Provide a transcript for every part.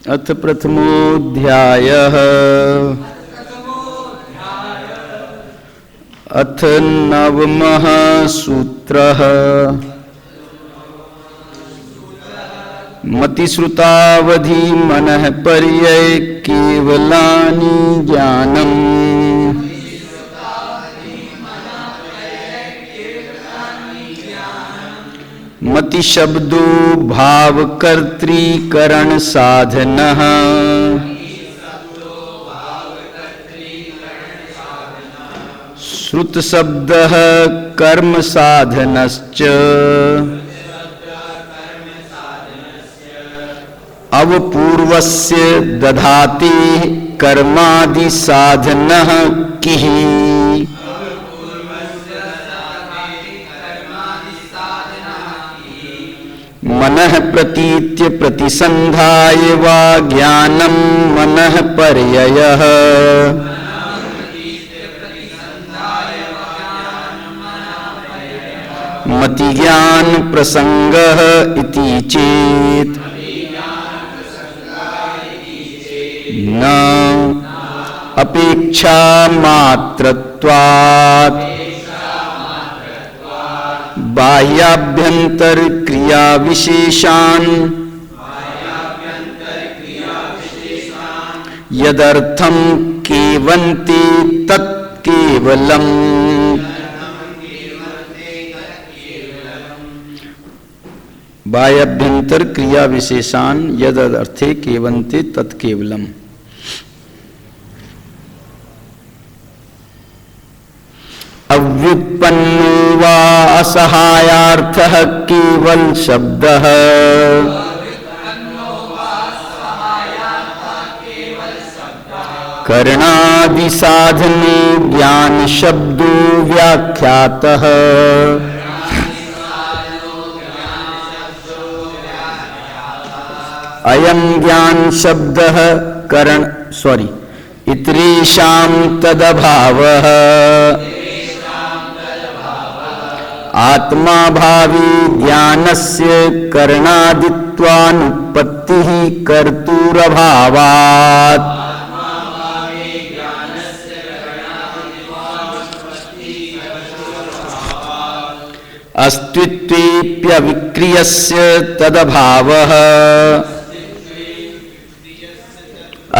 अथ प्रथमोऽध्यायः। अथ नवमः सूत्रः। मतिश्रुतावधि मनः पर्यय केवलानि ज्ञानम्। मति शब्दो भाव कर्तृकरण साधनः। श्रुत शब्दः कर्म साधनश्च। अवपूर्वस्य दधाति कर्मादि साधनः किः। मनः प्रतीत्य प्रतिसंधाय वा ज्ञानं मनः पर्ययः। मति ज्ञान प्रसंगः इति चेत् न अपेक्षा मात्रत्वात् बाह्याभ्यंतर क्रिया विशेषान् यदर्थं केवन्ति तत्केवलम्। बाह्याभ्यंतर क्रिया विशेषान् यदर्थे केवन्ति तत्केवलम्। अव्युत्पन्नो वा असहायार्थः केवल शब्दः। करणादि साधने ज्ञान शब्दो व्याख्यातः। अयं ज्ञान शब्दः इतरेषां तदभावः। आत्मा भावी ज्ञानस्य करणादित्वानुपत्तिः कर्तुरभावात्। अस्तित्वेऽप्यविक्रियस्य तदभावः।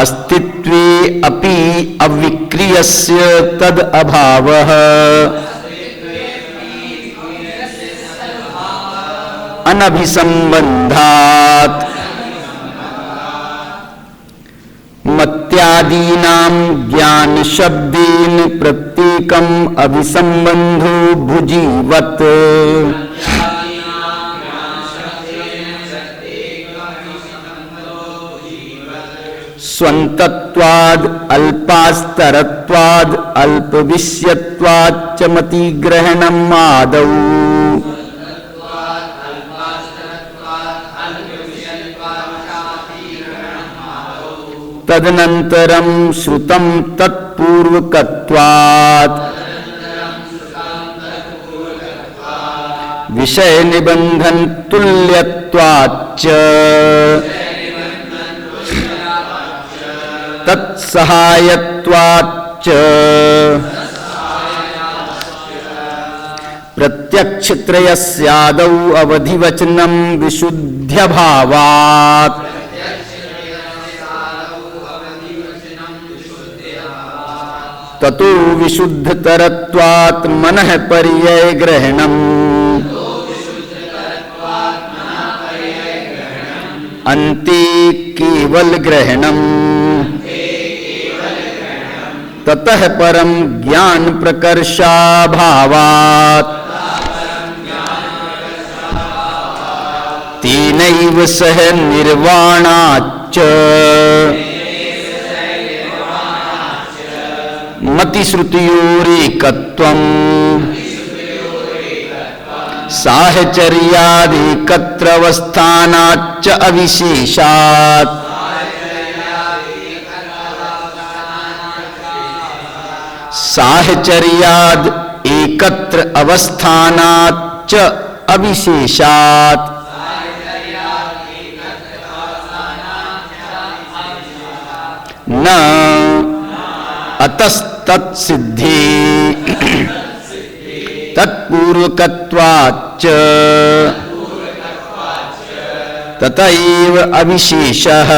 अस्तित्वे अपि अविक्रियस्य तद अभावः। अनभिसंबंधात् मत्यादीनां ज्ञान शब्देन प्रत्येकम् अभिसंबंधो भुजीवत्। स्वन्तत्वाद् अल्पास्तरत्वाद् अल्पविष्यत्वाच् च मतिग्रहणम् आदौ। तदनन्तरं श्रुतं तत्पूर्वकत्वात् विषय निबंधन तुल्यत्वाच्च तत्सहायत्वाच्च प्रत्यक्षत्रयस्यादौ अवधिवचनं विशुद्ध्यभावात्। ततो विशुद्धतरत्वात् मनः पर्यय ग्रहणम्। अन्ते केवल ग्रहणम्। ततः परम ज्ञान प्रकर्षाभावात्। तेनैव सह निर्वाणाच्च मतिश्रुतियोरेकत्वम्। साहचर्यादेकत्रवस्थानाच्च अविशेषात्। साहचर्याद् एकत्र अवस्थानाच्च अविशेषात्। न अतस्तत्सिद्धि तत्पूर्वकत्वाच्च ततैव अविशेषः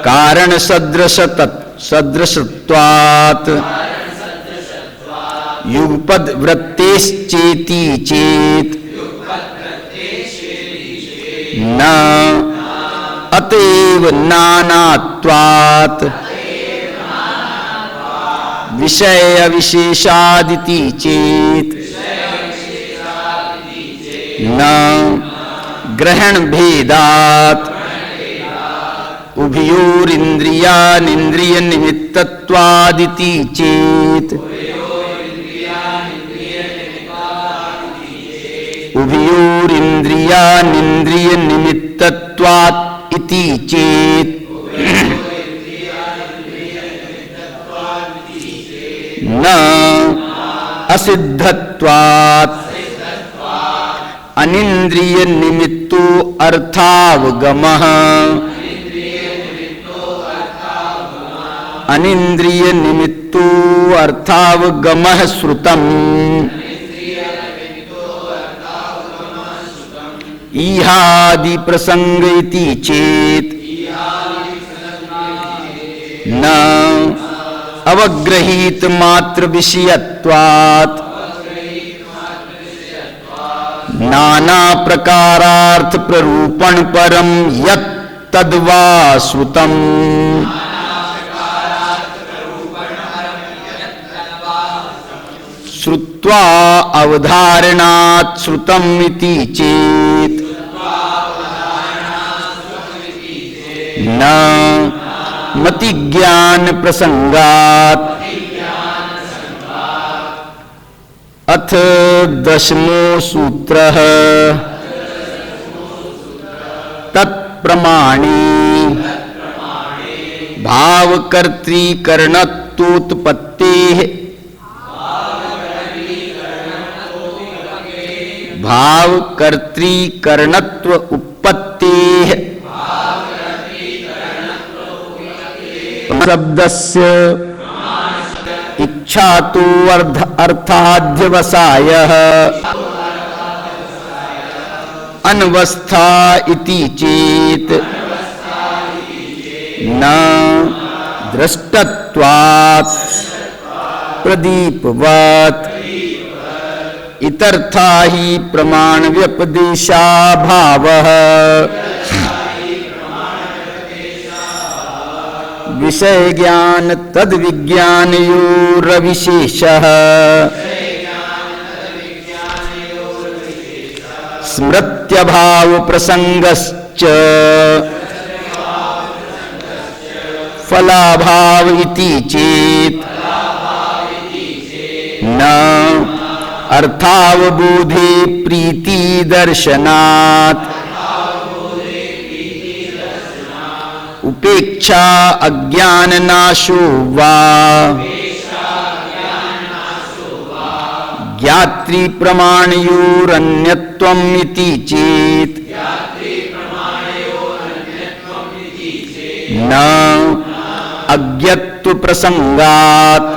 कारण सदृशत्वात् युगपद वृत्तेश्चेति चेत न अतएव नानात्वात् विषय विशेषादिति चेत न ग्रहण भेदात् उभयोरिन्द्रियानिन्द्रिय निमित्तत्वादिति चेत उभयोरिन्द्रियानिन्द्रिय निमित्तत्वात् इति चेत न असिद्धत्वात् अनिन्द्रिय निमित्तो अर्थावगमः अनिन्द्रिय निमित्तो अर्थावगमः श्रुतम् इहादि प्रसंग इति चेत न अवग्रहीत मात्र विषयत्वात् नाना प्रकारार्थ प्ररूपण परम यत् तद्वा श्रुतम् श्रुत्वा अवधारणात् श्रुतम् इति चेत न मति ज्ञान प्रसंगात् अथ दशमो सूत्रः तत्प्रमाणे भावकर्तृकरणत्वोत्पत्तेः भावकर्तृकरणत्व उत्पत्तेः शब्दस्य इच्छातो अर्थाध्यवसायः अनवस्था इति चेत न दृष्टत्वात् प्रदीपवत् इतर्था हि प्रमाण व्यपदेशाभावः विषय ज्ञान तद विज्ञानयोरविशेषः स्मृत्यभाव प्रसंगश्च फलाभाव इति चेत न अर्थावबोधे प्रीति दर्शनात् उपेक्षा अज्ञान नाशो वा ज्ञात्री प्रमाणयोरन्यत्वम् इति चेत न अज्ञत्व प्रसंगात्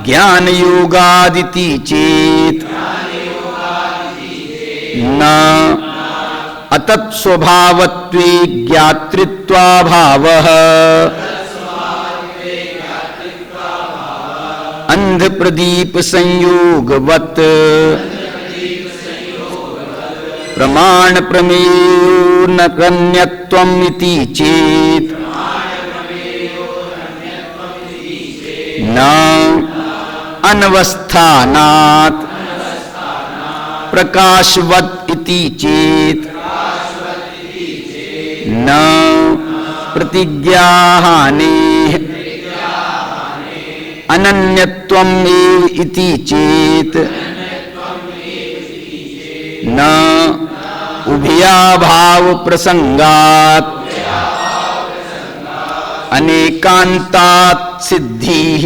ज्ञान योगादिति चेत न अतत् स्वभावत्वे ज्ञातृत्वाभावः अंध प्रदीप संयोगवत् प्रमाण प्रमेयो न कन्यत्वम् इति चेत न अनवस्थानात् प्रकाशवत् इति चेत न प्रतिज्ञाहानेः अनन्यत्वम् एव इति चेत न उभयाभाव प्रसंगात् अनेकान्तात् सिद्धिः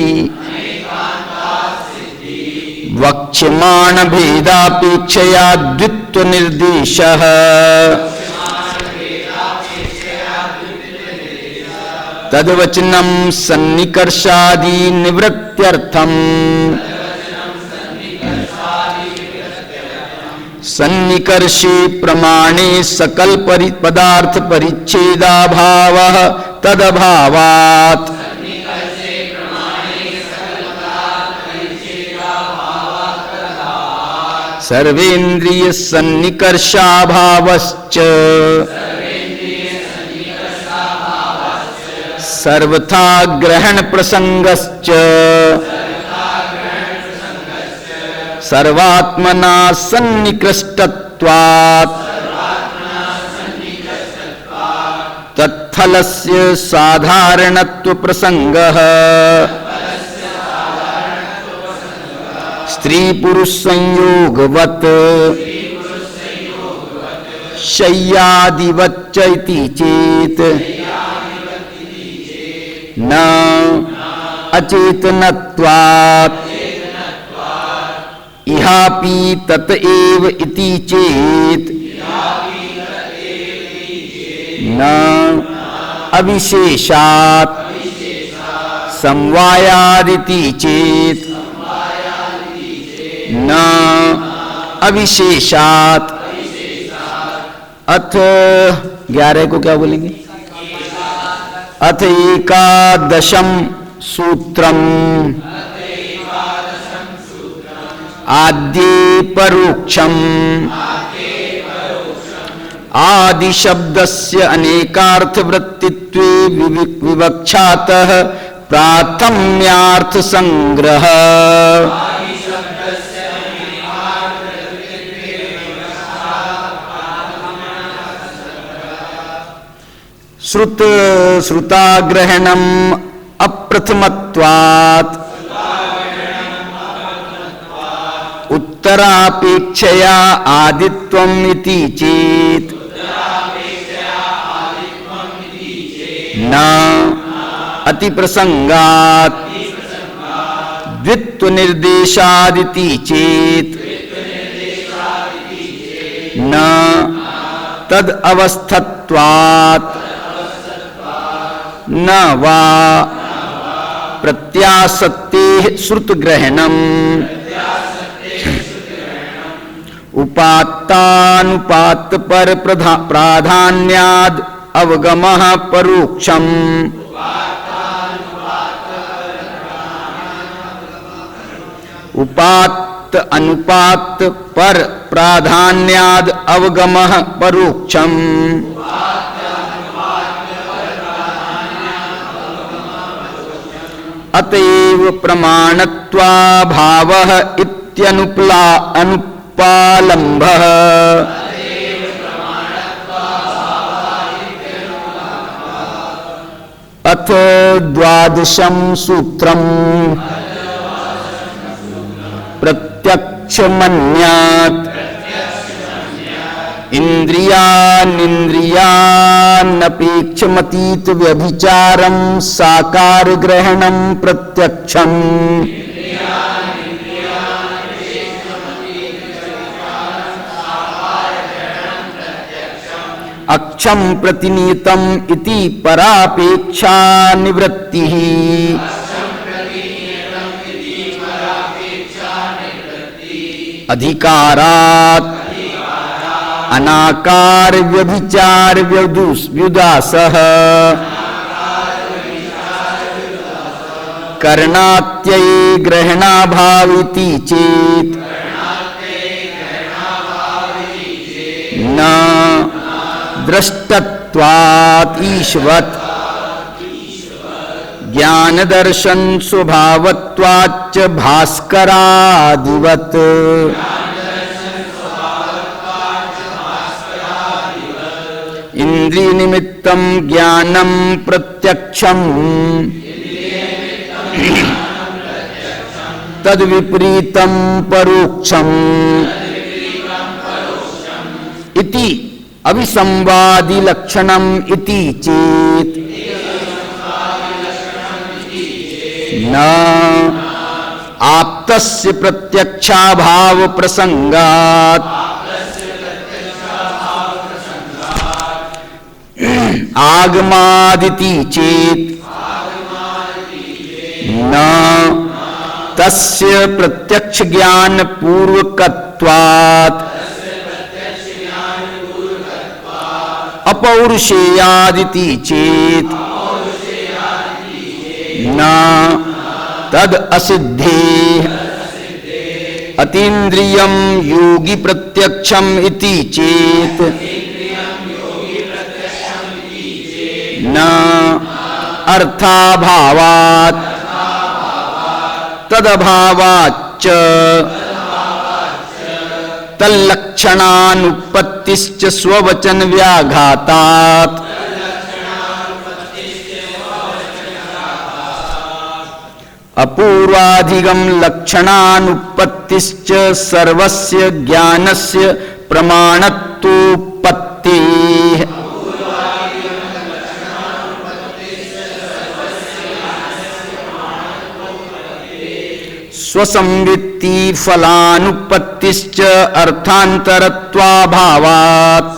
वक्ष्यमाण भेदापेक्षया द्वित्व निर्देशः तद्वचनम सन्निकर्षादि निवृत्त्यर्थम सन्निकर्षे प्रमाणे सकल पदार्थ परिच्छेदाभावः तदभावात् सर्वेन्द्रिय सन्निकर्षाभावश्च सर्वथा ग्रहण प्रसंगश्च सर्वात्मना सन्निकृष्टत्वात् तत्फलस्य साधारणत्व प्रसंगः स्त्री पुरुष संयोगवत् शय्यादिवच्च इति चेत् न अचेतनत्वात् इहापि तत एव इति चेत् न अविशेषात् समवायादिति चेत् न अविशेषात्। अथ 11 को क्या बोलेंगे? अथ एकादशम सूत्रम आद्ये परोक्षम आदि शब्दस्य अनेकार्थ वृत्तित्वे विवक्षातः प्राथम्यार्थ संग्रह श्रुताग्रहणम अप्रथमत्वात् उत्तरापेक्षया आदित्वम् इति चेत् न अतिप्रसंगात् द्वित्व निर्देशादिति चेत् न तद अवस्थत्वात् न वा प्रत्यासत्तेः श्रुतग्रहणम् उपात्तानुपात पर प्राधान्याद अवगमः परोक्षम् उपात्त अनुपात पर प्राधान्याद अवगमः परोक्षम् अतएव प्रमाणत्वाभावः इत्यनुपालम्भः अथ द्वादशम सूत्रम् प्रत्यक्षमन्यात् इंद्रियानिंद्रियानपेक्षमतीत व्यभिचारं साकार ग्रहणं प्रत्यक्षम् अक्षम प्रतिनीतम इति परापेक्षा निवृत्तिः अधिकारात् अनाकार व्यभिचार व्युदासः करणात्यये ग्रहणाभाविति चेत् न दृष्टत्वात् ईश्वत् ज्ञान दर्शन स्वभावत्वाच्च भास्करादिवत् इंद्रिय निमित्तं ज्ञानं प्रत्यक्षम् तद विपरीतं परोक्षम् इति अविसंवादि लक्षणम् इति चेत् न आप्तस्य प्रत्यक्षाभाव प्रसंगात् आगमादिति चेत् न तस्य प्रत्यक्ष ज्ञान पूर्वकत्वात् अपौरुषेयादिति चेत न तद असिद्धे अतीन्द्रियं योगी प्रत्यक्षम इति चेत न अर्थाभावात् तदभावाच्च तल्लक्षणानुपत्तिश्च स्ववचन व्याघातात् अपूर्वाधिगम लक्षणानुपत्तिश्च सर्वस्य ज्ञानस्य प्रमाणत्वोपत्तेः स्वसंवृत्ति फलानुपत्तिश्च अर्थांतरत्वाभावात्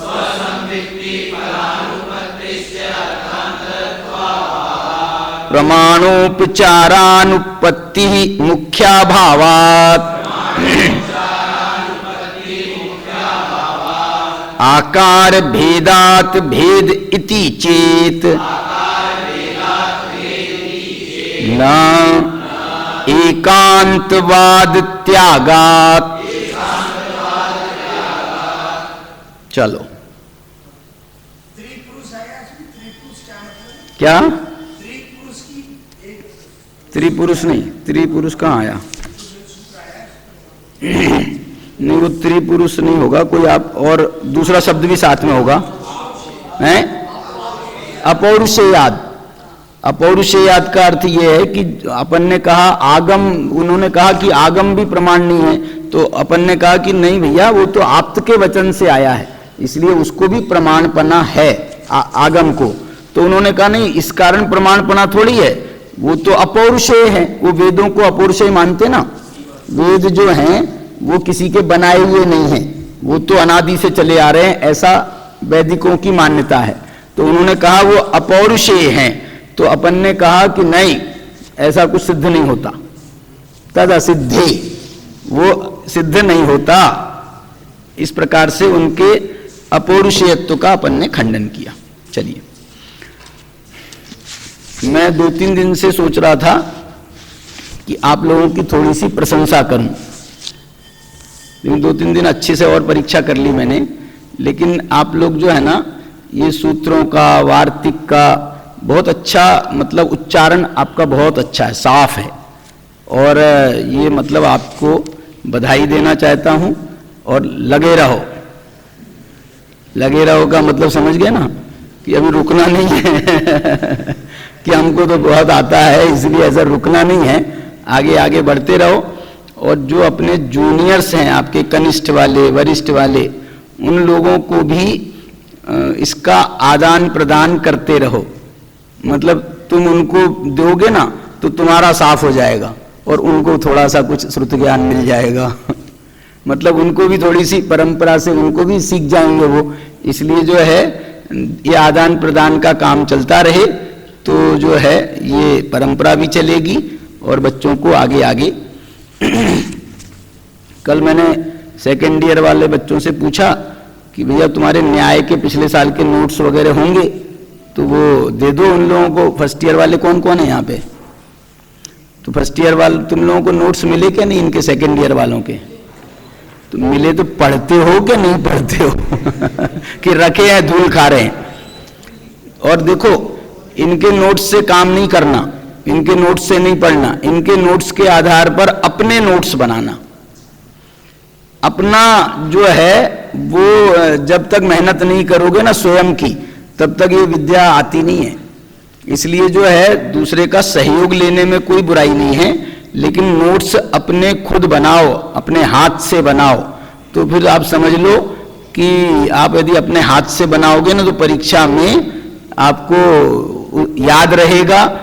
प्रमाणोपचारानुपत्ति मुख्याभावात् आकार भेदात् भेद इति चेत न एकांतवाद त्यागात्। चलो क्या त्रिपुरुष नहीं, त्रिपुरुष कहाँ आया? नहीं, वो त्रिपुरुष नहीं होगा, कोई आप और दूसरा शब्द भी साथ में होगा, हैं? अपौरुषेयाद। अपौरुषेयाद का अर्थ ये है कि अपन ने कहा आगम, उन्होंने कहा कि आगम भी प्रमाण नहीं है, तो अपन ने कहा कि नहीं भैया, वो तो आप्त के वचन से आया है, इसलिए उसको भी प्रमाणपना है आगम को। तो उन्होंने कहा नहीं, इस कारण प्रमाणपना थोड़ी है, वो तो अपौरुषेय है, वो वेदों को अपौरुषेय मानते ना। वेद जो हैं वो किसी के बनाए हुए नहीं हैं, वो तो अनादि से चले आ रहे हैं, ऐसा वैदिकों की मान्यता है। तो उन्होंने कहा वो अपौरुषेय हैं, तो अपन ने कहा कि नहीं, ऐसा कुछ सिद्ध नहीं होता, तद असिद्धे, वो सिद्ध नहीं होता। इस प्रकार से उनके अपौरुषेयत्व का अपन ने खंडन किया। चलिए, मैं 2-3 दिन से सोच रहा था कि आप लोगों की थोड़ी सी प्रशंसा करूं, लेकिन 2-3 दिन अच्छे से और परीक्षा कर ली मैंने, लेकिन आप लोग जो है ना, ये सूत्रों का, वार्तिक का बहुत अच्छा, मतलब उच्चारण आपका बहुत अच्छा है, साफ है, और ये मतलब आपको बधाई देना चाहता हूं। और लगे रहो, लगे रहो का मतलब समझ गए ना, कि अभी रुकना नहीं है कि हमको तो बहुत आता है इसलिए ऐसा रुकना नहीं है, आगे आगे बढ़ते रहो। और जो अपने जूनियर्स हैं, आपके कनिष्ठ वाले, वरिष्ठ वाले, उन लोगों को भी इसका आदान प्रदान करते रहो। मतलब तुम उनको दोगे ना तो तुम्हारा साफ हो जाएगा और उनको थोड़ा सा कुछ श्रुत ज्ञान मिल जाएगा मतलब उनको भी थोड़ी सी परंपरा से उनको भी सीख जाएंगे वो। इसलिए जो है ये आदान प्रदान का काम चलता रहे तो जो है ये परंपरा भी चलेगी और बच्चों को आगे आगे कल मैंने सेकेंड ईयर वाले बच्चों से पूछा कि भैया तुम्हारे न्याय के पिछले साल के नोट्स वगैरह होंगे तो वो दे दो उन लोगों को। फर्स्ट ईयर वाले कौन कौन है यहाँ पे? तो फर्स्ट ईयर वाले तुम लोगों को नोट्स मिले क्या नहीं इनके सेकेंड ईयर वालों के? तो मिले तो पढ़ते हो क्या नहीं पढ़ते हो कि रखे हैं धूल खा रहे हैं। और देखो इनके नोट्स से काम नहीं करना, इनके नोट्स से नहीं पढ़ना, इनके नोट्स के आधार पर अपने नोट्स बनाना। अपना जो है वो जब तक मेहनत नहीं करोगे ना स्वयं की तब तक ये विद्या आती नहीं है। इसलिए जो है दूसरे का सहयोग लेने में कोई बुराई नहीं है, लेकिन नोट्स अपने खुद बनाओ, अपने हाथ से बनाओ। तो फिर आप समझ लो कि आप यदि अपने हाथ से बनाओगे ना तो परीक्षा में आपको याद रहेगा,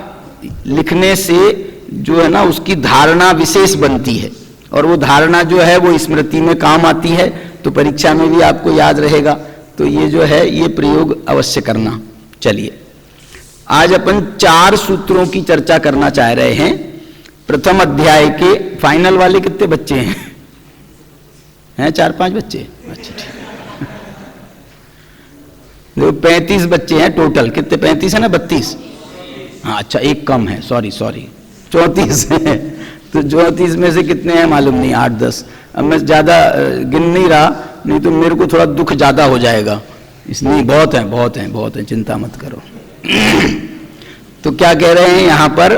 लिखने से जो है ना उसकी धारणा विशेष बनती है और वो धारणा जो है वो स्मृति में काम आती है तो परीक्षा में भी आपको याद रहेगा। तो ये जो है ये प्रयोग अवश्य करना। चलिए आज अपन 4 सूत्रों की चर्चा करना चाह रहे हैं प्रथम अध्याय के फाइनल वाले कितने बच्चे हैं 4-5 बच्चे? अच्छा ठीक। देखो 35 बच्चे हैं टोटल। कितने? 35 है ना? 32? हाँ अच्छा, एक कम है, सॉरी 34 है। तो 34 में से कितने हैं मालूम नहीं, 8-10। अब मैं ज्यादा गिन नहीं रहा, नहीं तो मेरे को थोड़ा दुख ज्यादा हो जाएगा, इसलिए बहुत हैं, चिंता मत करो। तो क्या कह रहे हैं यहां पर?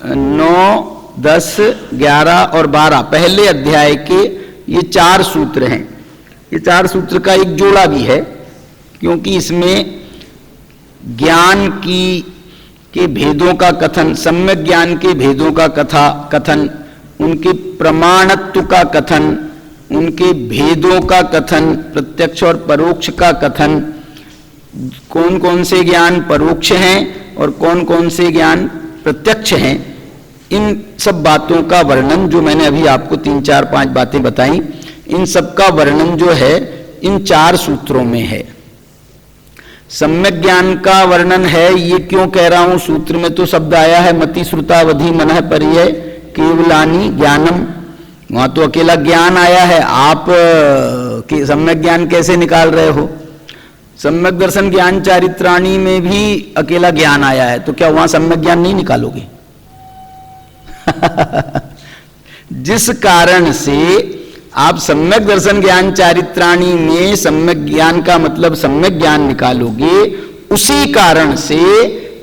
9, 10, 11 और 12 पहले अध्याय के ये 4 सूत्र हैं। ये 4 सूत्र का एक जोड़ा भी है, क्योंकि इसमें ज्ञान के भेदों का कथन, सम्यक ज्ञान के भेदों का कथन, उनके प्रमाणत्व का कथन, उनके भेदों का कथन, प्रत्यक्ष और परोक्ष का कथन, कौन कौन से ज्ञान परोक्ष हैं और कौन कौन से ज्ञान प्रत्यक्ष हैं, इन सब बातों का वर्णन, जो मैंने अभी आपको 3, 4, 5 बातें बताई, इन सब का वर्णन जो है इन 4 सूत्रों में है। सम्यक ज्ञान का वर्णन है, ये क्यों कह रहा हूं, सूत्र में तो शब्द आया है मति श्रुतावधि मनः पर्यय केवलानि ज्ञानम, वहां तो अकेला ज्ञान आया है। आप सम्यक ज्ञान कैसे निकाल रहे हो? सम्यक दर्शन ज्ञान चारित्राणी में भी अकेला ज्ञान आया है, तो क्या वहां सम्यक ज्ञान नहीं निकालोगे? जिस कारण से आप सम्यक दर्शन ज्ञान चारित्राणी में सम्यक ज्ञान का मतलब सम्यक ज्ञान निकालोगे, उसी कारण से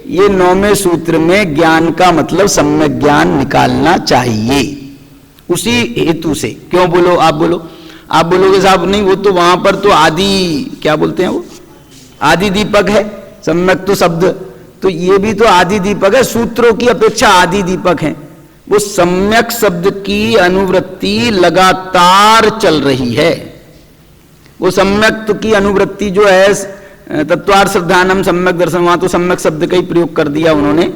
ये 9वें सूत्र में ज्ञान का मतलब सम्यक ज्ञान निकालना चाहिए, उसी हेतु से। क्यों बोलो? आप बोलोगे साहब नहीं, वो तो वहां पर तो आदि, क्या बोलते हैं वो, आदि दीपक है, सम्यक तो शब्द, तो ये भी तो आदि दीपक है, सूत्रों की अपेक्षा आदि दीपक है। वो सम्यक शब्द की अनुवृत्ति लगातार चल रही है। वो सम्यक की अनुवृत्ति जो है, तत्वार्थ श्रद्धानम सम्यक दर्शन, वहां तो सम्यक शब्द का ही प्रयोग कर दिया उन्होंने।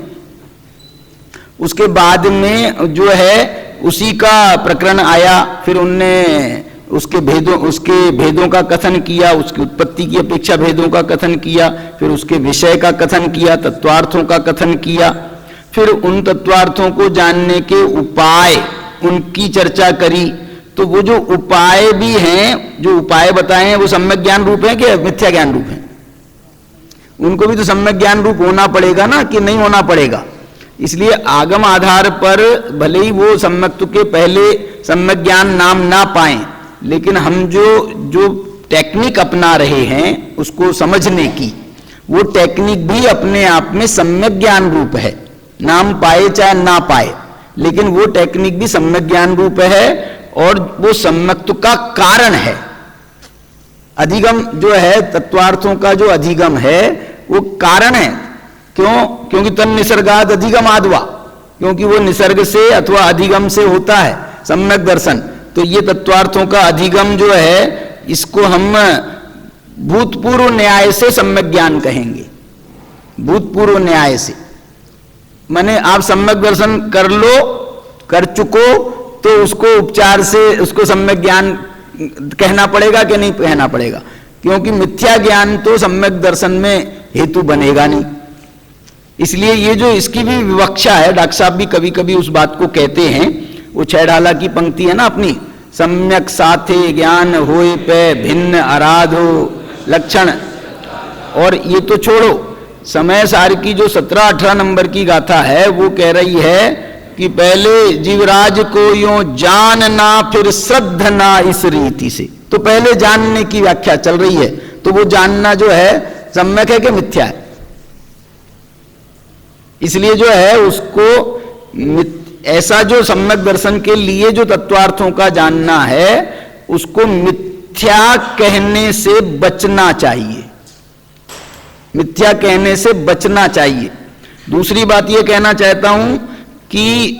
उसके बाद में जो है उसी का प्रकरण आया, फिर उनने उसके भेदों का कथन किया, उसकी उत्पत्ति की अपेक्षा भेदों का कथन किया, फिर उसके विषय का कथन किया, तत्वार्थों का कथन किया, फिर उन तत्वार्थों को जानने के उपाय, उनकी चर्चा करी। तो वो जो उपाय भी हैं, जो उपाय बताए हैं, वो सम्यक ज्ञान रूप है कि मिथ्या ज्ञान रूप है? उनको भी तो सम्यक ज्ञान रूप होना पड़ेगा ना, कि नहीं होना पड़ेगा? इसलिए आगम आधार पर भले ही वो सम्यक के पहले सम्यक ज्ञान नाम ना पाए, लेकिन हम जो टेक्निक अपना रहे हैं उसको समझने की, वो टेक्निक भी अपने आप में सम्यक ज्ञान रूप है। नाम पाए चाहे ना पाए, लेकिन वो टेक्निक भी सम्यक ज्ञान रूप है, और वो सम्यक्त्व का कारण है। अधिगम जो है, तत्वार्थों का जो अधिगम है वो कारण है। क्यों? क्योंकि तन निसर्गाद अधिगम आद्वा, क्योंकि वो निसर्ग से अथवा अधिगम से होता है सम्यक दर्शन। तो ये तत्वार्थों का अधिगम जो है, इसको हम भूतपूर्व न्याय से सम्यक ज्ञान कहेंगे। भूतपूर्व न्याय से माने आप सम्यक दर्शन कर चुको, तो उसको उपचार से उसको सम्यक ज्ञान कहना पड़ेगा कि नहीं कहना पड़ेगा? क्योंकि मिथ्या ज्ञान तो सम्यक दर्शन में हेतु बनेगा नहीं। इसलिए ये जो इसकी भी विवक्षा है, डॉक्टर साहब भी कभी कभी उस बात को कहते हैं, वो छैडाला की पंक्ति है ना अपनी, सम्यक साथे ज्ञान होए पे भिन्न आराधो लक्षण। और ये तो छोड़ो, समय सार की जो 17-18 नंबर की गाथा है, वो कह रही है कि पहले जीवराज को यूं जानना फिर श्रद्धना इस रीति से। तो पहले जानने की व्याख्या चल रही है, तो वो जानना जो है सम्यक है कि मिथ्या है? इसलिए जो है उसको ऐसा जो सम्यक दर्शन के लिए जो तत्वार्थों का जानना है, उसको मिथ्या कहने से बचना चाहिए, मिथ्या कहने से बचना चाहिए। दूसरी बात ये कहना चाहता हूं कि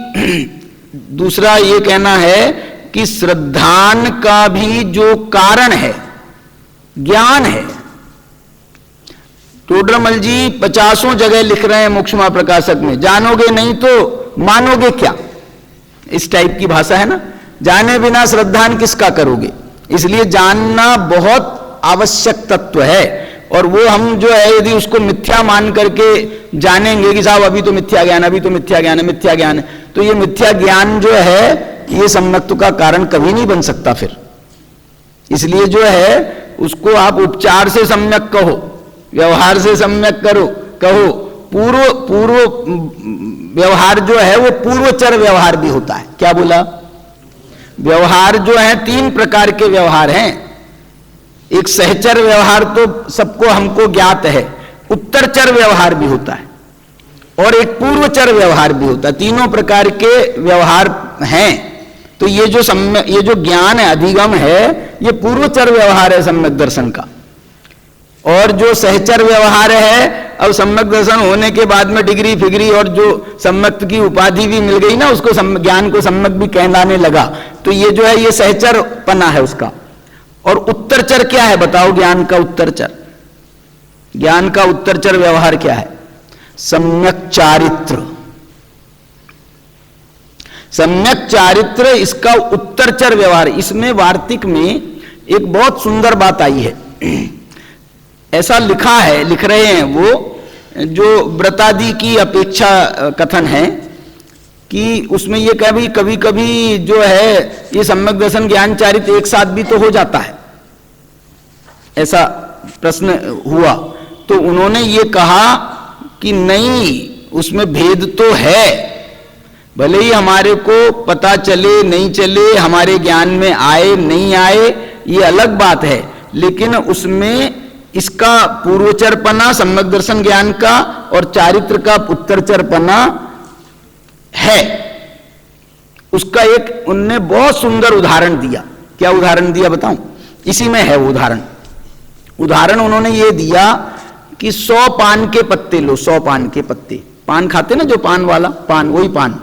दूसरा ये कहना है कि श्रद्धान का भी जो कारण है ज्ञान है। टोडरमल जी 50 जगह लिख रहे हैं मोक्षमा प्रकाशक में, जानोगे नहीं तो मानोगे क्या, इस टाइप की भाषा है ना। जाने बिना श्रद्धान किसका करोगे? इसलिए जानना बहुत आवश्यक तत्व है। और वो हम जो है यदि उसको मिथ्या मान करके जानेंगे कि साहब अभी तो मिथ्या ज्ञान, अभी तो मिथ्या ज्ञान है, मिथ्या ज्ञान है, तो ये मिथ्या ज्ञान जो है ये सम्यक्त्व का कारण कभी नहीं बन सकता फिर। इसलिए जो है उसको आप उपचार से सम्यक कहो, व्यवहार से सम्यक कहो। पूर्व व्यवहार जो है वो पूर्वचर व्यवहार भी होता है। क्या बोला? व्यवहार जो है 3 प्रकार के व्यवहार हैं। एक सहचर व्यवहार तो सबको हमको ज्ञात है, उत्तरचर व्यवहार भी होता है और एक पूर्वचर व्यवहार भी होता है। तीनों प्रकार के व्यवहार हैं। तो ये जो ज्ञान है, अधिगम है, ये पूर्वचर व्यवहार है सम्यक दर्शन का। और जो सहचर व्यवहार है, अब सम्यक दर्शन होने के बाद में डिग्री फिग्री और जो सम्यक की उपाधि भी मिल गई ना, उसको ज्ञान को सम्यक भी कहलाने लगा, तो ये जो है ये सहचर पना है उसका। और उत्तरचर क्या है बताओ? ज्ञान का उत्तरचर, ज्ञान का उत्तरचर व्यवहार क्या है? सम्यक चारित्र। सम्यक चारित्र इसका उत्तरचर व्यवहार। इसमें वार्तिक में एक बहुत सुंदर बात आई है। ऐसा लिखा है, लिख रहे हैं वो जो व्रतादि की अपेक्षा कथन है कि उसमें ये कभी कभी जो है ये सम्यक दर्शन ज्ञान चारित्र एक साथ भी तो हो जाता है। ऐसा प्रश्न हुआ तो उन्होंने ये कहा कि नहीं, उसमें भेद तो है। भले ही हमारे को पता चले नहीं चले, हमारे ज्ञान में आए नहीं आए, ये अलग बात है, लेकिन उसमें इसका पूर्वचरपना सम्यक दर्शन ज्ञान का और चारित्र का उत्तरचरपना है। उसका एक उनने बहुत सुंदर उदाहरण दिया। क्या उदाहरण दिया बताऊं? इसी में है वो उदाहरण उन्होंने ये दिया कि 100 पान के पत्ते लो, 100 पान के पत्ते। पान खाते ना जो पान वाला पान, वही पान।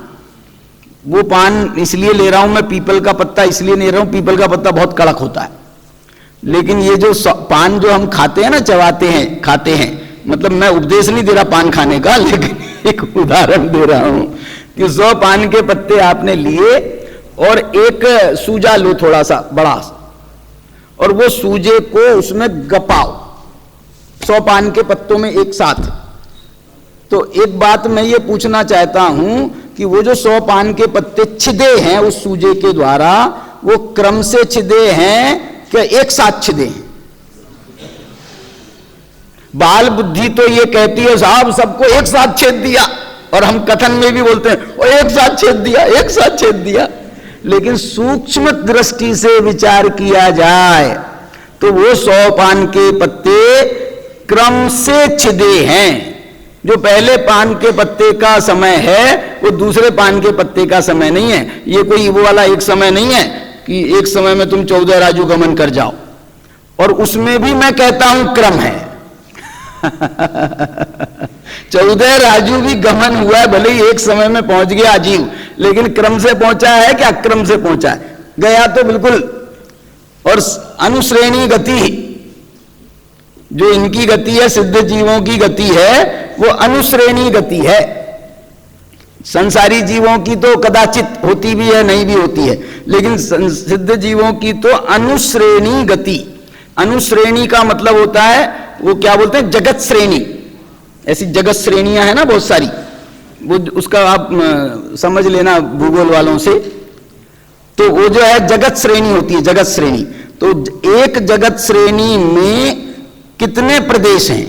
वो पान इसलिए ले रहा हूं मैं, पीपल का पत्ता इसलिए ले रहा हूं, पीपल का पत्ता बहुत कड़क होता है। लेकिन ये जो पान जो हम खाते हैं ना, चबाते हैं, खाते हैं, मतलब मैं उपदेश नहीं दे रहा पान खाने का, लेकिन एक उदाहरण दे रहा हूं कि 100 पान के पत्ते आपने लिए और एक सूजा लो थोड़ा सा बड़ा, और वो सूजे को उसमें गपाओ 100 पान के पत्तों में एक साथ। तो एक बात मैं ये पूछना चाहता हूं कि वो जो 100 पान के पत्ते छिदे हैं उस सूजे के द्वारा, वो क्रम से छिदे हैं क्या एक साथ छिदे हैं? बाल बुद्धि तो ये कहती है साहब सबको एक साथ छेद दिया, और हम कथन में भी बोलते हैं वो एक साथ छेद दिया, एक साथ छेद दिया। लेकिन सूक्ष्म दृष्टि से विचार किया जाए तो वो 100 पान के पत्ते क्रम से छिदे हैं। जो पहले पान के पत्ते का समय है वो दूसरे पान के पत्ते का समय नहीं है। ये कोई वो वाला एक समय नहीं है कि एक समय में तुम 14 राजू गमन कर जाओ, और उसमें भी मैं कहता हूं क्रम है। 14 राजू भी गमन हुआ है, भले ही एक समय में पहुंच गया अजीब, लेकिन क्रम से पहुंचा है कि अक्रम से पहुंचा है? गया तो बिल्कुल। और अनुश्रेणी गति, जो इनकी गति है, सिद्ध जीवों की गति है, वो अनुश्रेणी गति है। संसारी जीवों की तो कदाचित होती भी है, नहीं भी होती है, लेकिन सिद्ध जीवों की तो अनुश्रेणी गति। अनुश्रेणी का मतलब होता है, वो क्या बोलते हैं, जगत श्रेणी। ऐसी जगत श्रेणियां हैं ना बहुत सारी, वो उसका आप समझ लेना भूगोल वालों से। तो वो जो है जगत श्रेणी होती है, जगत श्रेणी। तो एक जगत श्रेणी में कितने प्रदेश हैं?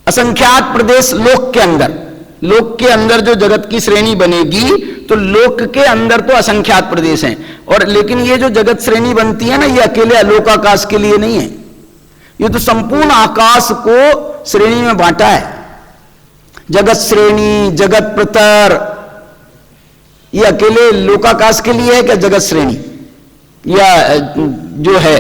असंख्यात प्रदेश लोक के अंदर। लोक के अंदर जो जगत की श्रेणी बनेगी तो लोक के अंदर तो असंख्यात प्रदेश हैं। और लेकिन ये जो जगत श्रेणी बनती है ना, ये अकेले आलोकाकाश के लिए नहीं है, ये तो संपूर्ण आकाश को श्रेणी में बांटा है। जगत श्रेणी, जगत प्रतर, ये अकेले लोकाकाश के लिए है क्या जगत श्रेणी? या जो है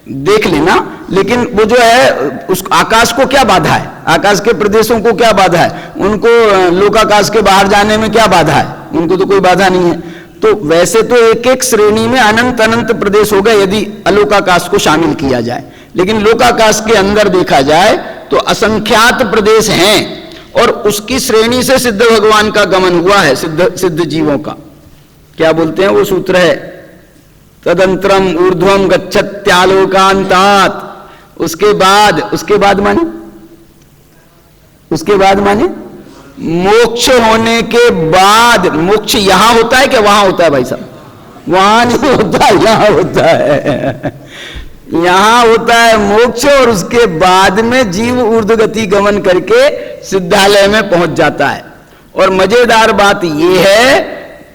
देख लेना। लेकिन वो जो है उस आकाश को क्या बाधा है? आकाश के प्रदेशों को क्या बाधा है? उनको लोकाकाश के बाहर जाने में क्या बाधा है? उनको तो कोई बाधा नहीं है। तो वैसे तो एक एक श्रेणी में अनंत अनंत प्रदेश हो गए यदि अलोकाकाश को शामिल किया जाए, लेकिन लोकाकाश के अंदर देखा जाए तो असंख्यात प्रदेश हैं, और उसकी श्रेणी से सिद्ध भगवान का गमन हुआ है, सिद्ध जीवों का। क्या बोलते हैं वो सूत्र है, तदंतरम ऊर्ध्वम गच्छत्यालोकांतात। उसके बाद माने मोक्ष होने के बाद, मोक्ष यहां होता है क्या वहां होता है भाई साहब? वहां नहीं होता, यहां होता है। यहां होता है मोक्ष, और उसके बाद में जीव ऊर्ध्वगति गमन करके सिद्धालय में पहुंच जाता है। और मजेदार बात यह है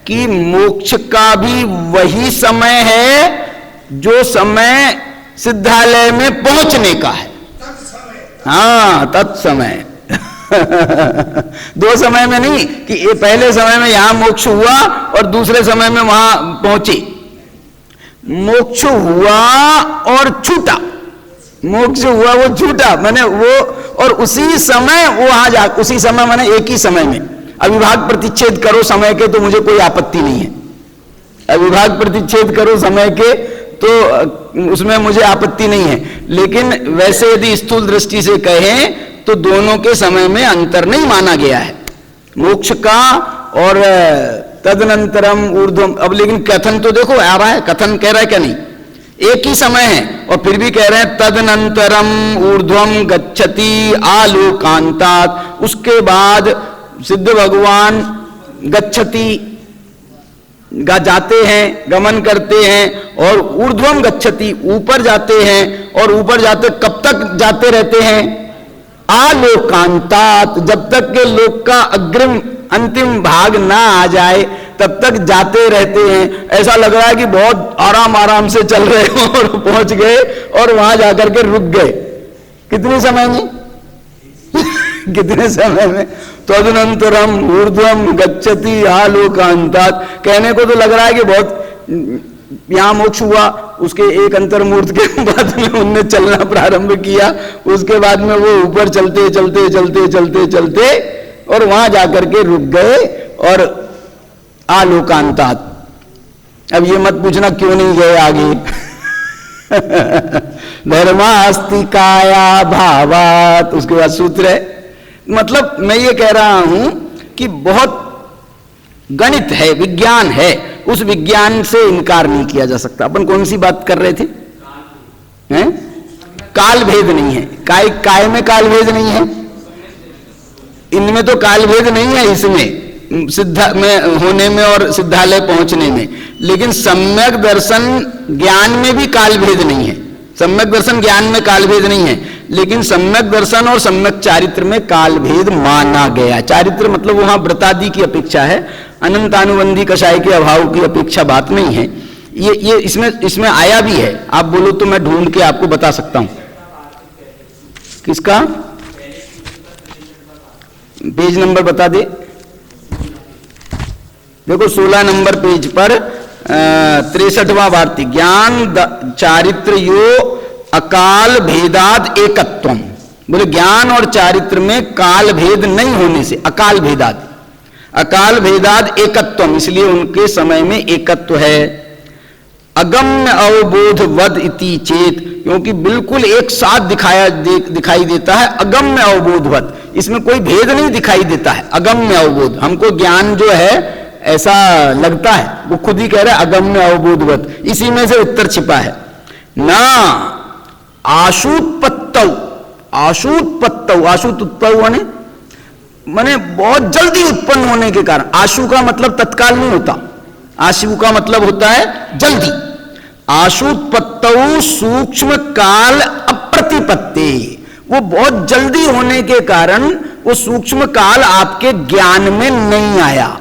कि मोक्ष का भी वही समय है जो समय सिद्धालय में पहुंचने का है। हाँ, तत्समय। दो समय में नहीं कि ये पहले समय में यहां मोक्ष हुआ और दूसरे समय में वहां पहुंचे। मोक्ष हुआ और छूटा, मोक्ष हुआ वो छूटा, माने वो, और उसी समय वो वहां जा, उसी समय माने एक ही समय में। अविभाग प्रतिच्छेद करो समय के तो मुझे कोई आपत्ति नहीं है, अविभाग प्रतिच्छेद करो समय के तो उसमें मुझे आपत्ति नहीं है। लेकिन वैसे यदि स्थूल दृष्टि से कहें तो दोनों के समय में अंतर नहीं माना गया है, मोक्ष का और तदनंतरम ऊर्ध्वम। अब लेकिन कथन तो देखो आ रहा है, कथन कह रहा है क्या नहीं, एक ही समय है, और फिर भी कह रहे हैं तदनंतरम ऊर्ध्वम गच्छति आलोकांतात्। उसके बाद सिद्ध भगवान गच्छति जाते हैं, गमन करते हैं, और ऊर्ध्वम गच्छति ऊपर जाते हैं, और ऊपर जाते कब तक जाते रहते हैं? आलोकांतात्, जब तक के लोक का अग्रिम अंतिम भाग ना आ जाए तब तक जाते रहते हैं। ऐसा लग रहा है कि बहुत आराम आराम से चल रहे हो और पहुंच गए और वहां जाकर के रुक गए। कितने समय में? कितने समय में? तदनंतरम ऊर्ध्वम गच्छति आलोकांतात्। कहने को तो लग रहा है कि बहुत यहां मोक्ष हुआ, उसके एक अंतर्मूर्त के बाद में उनने चलना प्रारंभ किया, उसके बाद में वो ऊपर चलते चलते चलते चलते चलते और वहां जाकर के रुक गए और आलोकांतात्। अब ये मत पूछना क्यों नहीं गए आगे। धर्मास्ति काया भावात, उसके बाद सूत्र है। मतलब मैं ये कह रहा हूं कि बहुत गणित है, विज्ञान है, उस विज्ञान से इनकार नहीं किया जा सकता। अपन कौन सी बात कर रहे थे? हैं? काल भेद नहीं है, काय में काल भेद नहीं है, इनमें तो काल भेद नहीं है, इसमें सिद्धा में होने में और सिद्धालय पहुंचने में। लेकिन सम्यक दर्शन ज्ञान में भी काल भेद नहीं है, सम्यक दर्शन ज्ञान में काल भेद नहीं है, लेकिन सम्यक दर्शन और सम्यक चारित्र में काल भेद माना गया। चारित्र मतलब वहां व्रतादि की अपेक्षा है, अनंतानुबंधी कषाय के अभाव की अपेक्षा बात नहीं है। ये इसमें आया भी है, आप बोलो तो मैं ढूंढ के आपको बता सकता हूं। किसका पेज नंबर बता दे? देखो 16 नंबर पेज पर 63वां वार्ती, ज्ञान चारित्र यो अकाल भेदाद एकत्वम। बोले ज्ञान और चारित्र में काल भेद नहीं होने से अकाल भेदाद, अकाल भेदाद एकत्वम, इसलिए उनके समय में एकत्व है। अगम्य अवबोध वद इति चेत, क्योंकि बिल्कुल एक साथ दिखाई देता है अगम्य अवबोध वद, इसमें कोई भेद नहीं दिखाई देता है। अगम्य अवबोध, हमको ज्ञान जो है ऐसा लगता है, वो खुद ही कह रहा है अगम्य अवबोधवत, इसी में से उत्तर छिपा है ना। आशुत्पत्तौ, आशुत्पत्तौ, आशुत उत्पन्न माने बहुत जल्दी उत्पन्न होने के कारण, आशु का मतलब तत्काल नहीं होता, आशु का मतलब होता है जल्दी। आशुत्पत्तौ सूक्ष्म काल अप्रतिपत्ति, वो बहुत जल्दी होने के कारण वो सूक्ष्म काल आपके ज्ञान में नहीं आया।